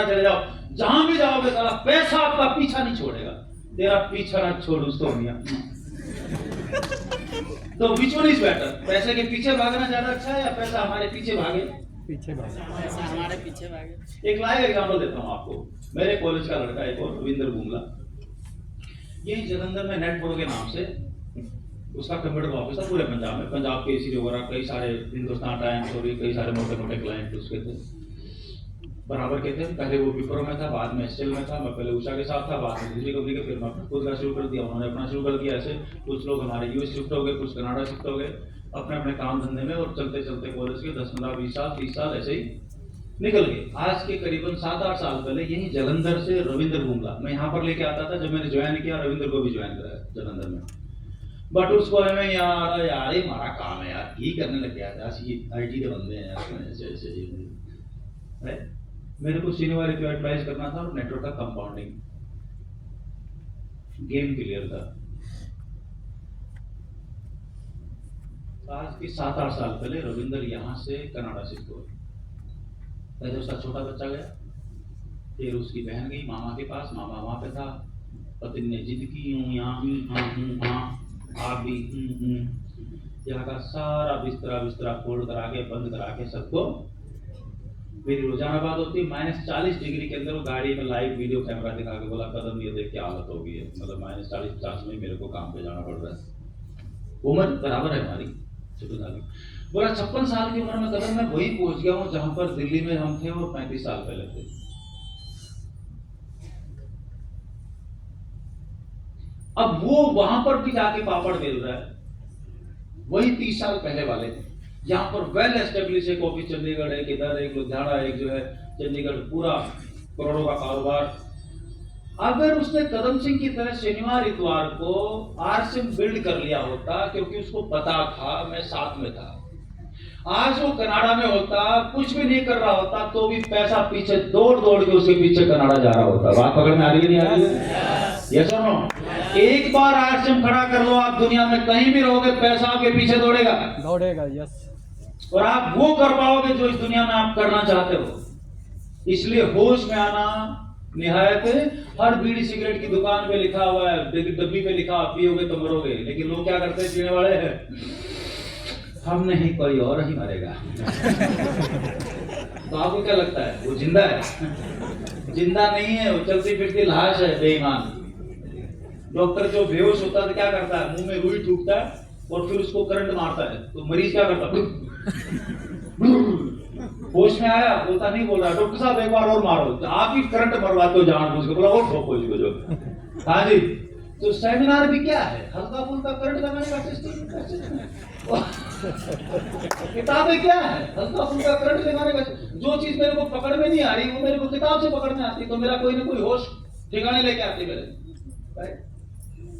चले जाओ, जहां भी जाओगे साला पैसा आपका पीछा नहीं छोड़ेगा। तेरा पीछा ना छोड़ उसको मियां। तो विच वन इज बेटर? पैसे के पीछे भागना ज्यादा अच्छा है या पैसा हमारे पीछे भागे? पीछे भागे। पैसा हमारे पीछे भागे। एक लाइव एग्जांपल देता हूं आपको। मेरे कॉलेज का लड़का एक और रविंदर बुंगला, ये जलंधर में नेट प्रो के नाम से उसका कंप्यूटर ऑफिस था पूरे पंजाब में। पंजाब के इसी वगैरह कई सारे हिंदुस्तान टाइम्स और कई सारे मोटे मोटे क्लाइंट उसके थे, बराबर के थे। पहले वो विप्रो में था, बाद में एसएल में था। मैं पहले उषा के साथ था, बाद में दूसरी कंपनी के, फिर मैं खुद का शुरू कर दिया, उन्होंने अपना शुरू कर दिया। ऐसे कुछ लोग हमारे यूएस शिफ्ट हो गए, कुछ कनाडा शिफ्ट हो गए अपने अपने काम धंधे में, और चलते चलते कॉलेज के 10, 15, 20 साल, 30 साल ऐसे ही निकल गए। आज के करीबन 7-8 साल पहले यही जलंधर से रविंदर बुंगला मैं यहाँ पर लेके आता था। जब मैंने ज्वाइन किया, रविंदर को भी ज्वाइन कराया जलंधर में। बट उसको हमें यार ये हमारा काम है यार, ही करने लग गया था। IT के बंदे हैं यार, ऐसे मेरे को सीनियर को एडवाइस करना था और नेटवर्क का कंपाउंडिंग गेम क्लियर था। आज की 7-8 साल पहले रविंदर यहाँ से कनाडा शिफ्ट हुआ। पहले उसका छोटा बच्चा गया, फिर उसकी बहन गई मामा के पास, मामा वहां पे था। पत्नी ने जिद की, हूँ यहाँ हाँ, आप भी यहाँ का सारा बिस्तरा फोल्ड करा के, बंद करा के सबको। मेरी रोजाना बात होती है, -40 डिग्री के अंदर वो गाड़ी में लाइव वीडियो कैमरा दिखा के बोला, कदम ये देख क्या हालत हो गई है। मतलब -40-50 में मेरे को काम पे जाना पड़ रहा है। उम्र बराबर है हमारी 56 साल की। बोला 56 साल की उम्र में कदम मैं वही पहुंच गया हूँ जहां पर दिल्ली में हम थे और 35 साल पहले थे। अब वो वहां पर भी जाके पापड़ बेल रहा है, वही 30 साल पहले वाले थे। यहाँ पर वेल एस्टेब्लिश एक ऑफिस चंडीगढ़, एक इधर, एक लुधियाना, एक जो है चंडीगढ़, पूरा करोड़ों का कारोबार। अगर उसने कदम सिंह की तरह शनिवार इतवार को आरसीएम बिल्ड कर लिया होता, क्योंकि उसको पता था मैं साथ में था। आज वो कनाडा में होता, कुछ भी नहीं कर रहा होता, तो भी पैसा पीछे दौड़ दौड़ के उसके पीछे कनाडा जा रहा होता। बात पकड़ में आ रही है नहीं आ रही है? यस और नो? एक बार आरसीएम खड़ा कर लो, आप दुनिया में कहीं भी रहोगे, पैसा आपके पीछे दौड़ेगा। दौड़ेगा, यस। और आप वो कर पाओगे जो इस दुनिया में आप करना चाहते हो। इसलिए होश में आना निहायत। हर बीड़ी सिगरेट की दुकान पे लिखा हुआ है, डब्बी पे लिखा, पियोगे तो मरोगे, लेकिन लोग क्या करते हैं पीने वाले हैं, हम नहीं कोई और ही मरेगा। तो आपको क्या लगता है वो जिंदा है? जिंदा नहीं है, वो चलती फिरती लाश है, बेईमान। डॉक्टर जो बेहोश होता है क्या करता है, मुंह में रुई ठूकता है और फिर उसको करंट मारता है, तो मरीज क्या करता है, होश में आया, बोलता नहीं बोल रहा, डॉक्टर साहब एक बार और मारो, तो आप ही करंट मरवाते हो जानबूझ के, बोला और ठोको इसको जो। हाँ जी, तो सेमिनार भी क्या है, हल्का फुल्का करंट लगाने का सिस्टम। किताबें क्या है, हल्का फुल्का करंट लगाने का। जो चीज मेरे को पकड़ में नहीं आ रही वो मेरे को किताब से पकड़ में आती, तो मेरा कोई ना कोई होश ठिकाने लेके आती मेरे।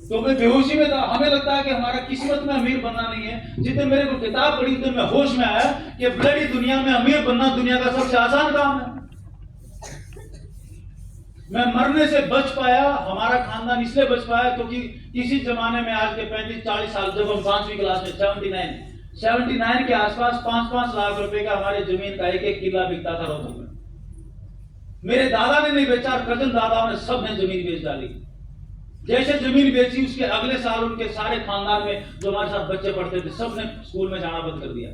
तो मैं बेहोशी में था, हमें लगता है कि हमारा किस्मत में अमीर बनना नहीं है। जितने मेरे को किताब पढ़ी उतने मैं होश में आया कि ब्लडी दुनिया में अमीर बनना दुनिया का सबसे आसान काम है। मैं मरने से बच पाया, हमारा खानदान इसलिए बच पाया क्योंकि किसी जमाने में, आज के 35-40 साल, जब हम 5वीं क्लास में 79 के आसपास 5-5 लाख रुपए का हमारे जमीन का एक किला बिकता था रोहतक में। मेरे दादा ने नहीं बेचा, कजन दादाओं ने सब ने जमीन बेच डाली। जैसे जमीन बेची उसके अगले साल उनके सारे खानदान में जो हमारे साथ बच्चे पढ़ते थे सब ने स्कूल में जाना बंद कर दिया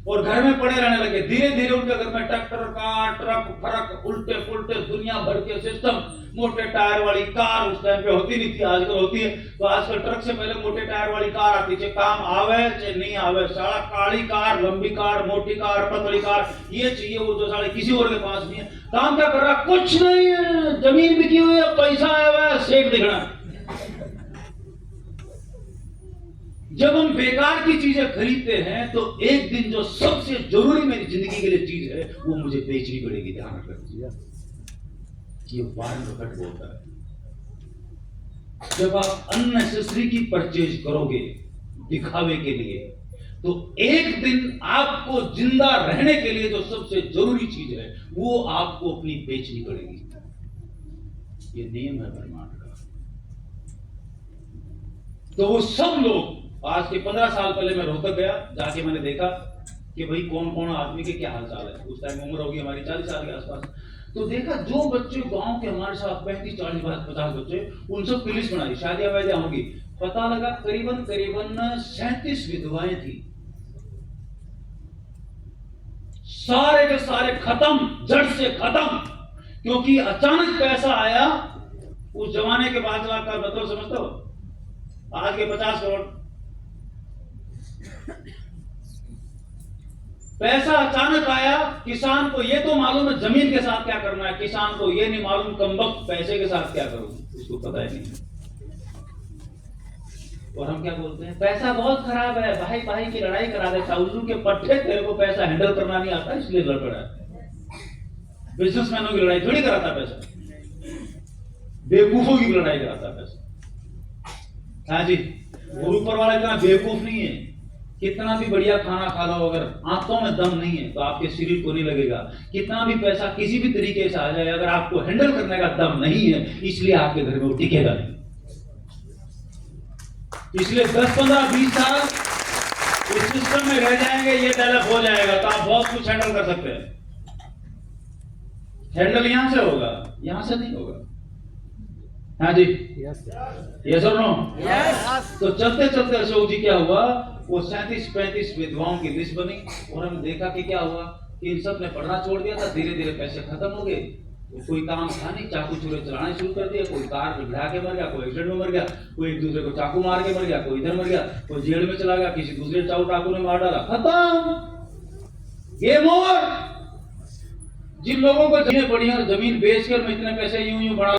और घर में पड़े रहने लगे। धीरे धीरे उनके घर में ट्रैक्टर, कार, ट्रक, फरक, उल्टे पुल्टे दुनिया भर के सिस्टम, मोटे टायर वाली कार उस टाइम पे होती नहीं थी, आजकल होती है। तो आजकल ट्रक से पहले मोटे टायर वाली कार आती है, काम आवे चाहे नहीं आवे, सारा काली कार, लंबी कार, मोटी कार, पतली कार, ये चाहिए वो जो सारे किसी और के पास नहीं है। काम क्या कर रहा, कुछ नहीं है, जमीन बिकी हुई है, पैसा आया हुआ है, सेठ दिखना। जब हम बेकार की चीजें खरीदते हैं तो एक दिन जो सबसे जरूरी मेरी जिंदगी के लिए चीज है वो मुझे बेचनी पड़ेगी। ध्यान रखिए, ये वारन बफेट बोलता है, जब आप अननेसेसरी की परचेज करोगे दिखावे के लिए, तो एक दिन आपको जिंदा रहने के लिए जो सबसे जरूरी चीज है वो आपको अपनी बेचनी पड़ेगी। ये नियम है ब्रह्मांड का। तो वो सब लोग, आज के 15 साल पहले मैं रोहतक गया, जाके मैंने देखा कि भाई कौन कौन आदमी के क्या हाल चाल है। उस टाइम उम्र होगी हमारी 40 साल के आसपास। तो देखा जो बच्चे गांव के हमारे साथ 35, 40, 50 बच्चे, उन सब की लिस्ट बनाई, शादियां वादियां होगी। पता लगा करीबन 37 विधवाएं थी। सारे के सारे खत्म, जड़ से खत्म, क्योंकि अचानक पैसा आया। उस जमाने के 5 लाख का मतलब समझते हो, आज के 50 करोड़। पैसा अचानक आया, किसान को ये तो मालूम है जमीन के साथ क्या करना है, किसान को ये नहीं मालूम कमबख्त पैसे के साथ क्या करूं, उसको पता ही नहीं। और हम क्या बोलते हैं, पैसा बहुत खराब है, भाई भाई की लड़ाई करा देता, उल्लू के पट्टे, तेरे को पैसा हैंडल करना नहीं आता इसलिए लड़ पड़ा है। बिजनेसमैनों की लड़ाई थोड़ी कराता पैसा, बेवकूफों की लड़ाई कराता पैसा। हाँ जी, और ऊपर वाला इतना बेवकूफ नहीं है, कितना भी बढ़िया खाना खा लो, अगर आंतों में दम नहीं है तो आपके शरीर को नहीं लगेगा। कितना भी पैसा किसी भी तरीके से आ जाए, अगर आपको हैंडल करने का दम नहीं है, इसलिए आपके घर में वो टिकेगा नहीं। इसलिए 10, 15, 20 साल इस सिस्टम में रह जाएंगे, ये डेवलप हो जाएगा तो आप बहुत कुछ हैंडल कर सकते हैं। हैंडल यहां से होगा, यहां से नहीं होगा। हाँ जी, यस और नो? यस। तो चलते चलते अशोक जी क्या हुआ, वो 37-35 विधवाओं की लिस्ट बनी और हम देखा कि क्या हुआ कि इन सब ने पढ़ना छोड़ दिया था, धीरे धीरे पैसे खत्म हो गए। कोई काम था नहीं, चाकू छुरे चलाने शुरू कर दिए, कोई कार भिड़ा के मर गया, कोई एक्सीडेंट में मर गया, कोई एक दूसरे को चाकू मार के मर गया, कोई इधर मर गया, कोई जेल में चला गया, किसी दूसरे चाकू ने मार डाला, खत्म, गेम ओवर। जिन लोगों को जमीन पड़ी और जमीन बेचकर मैं इतने पैसे यूं बढ़ा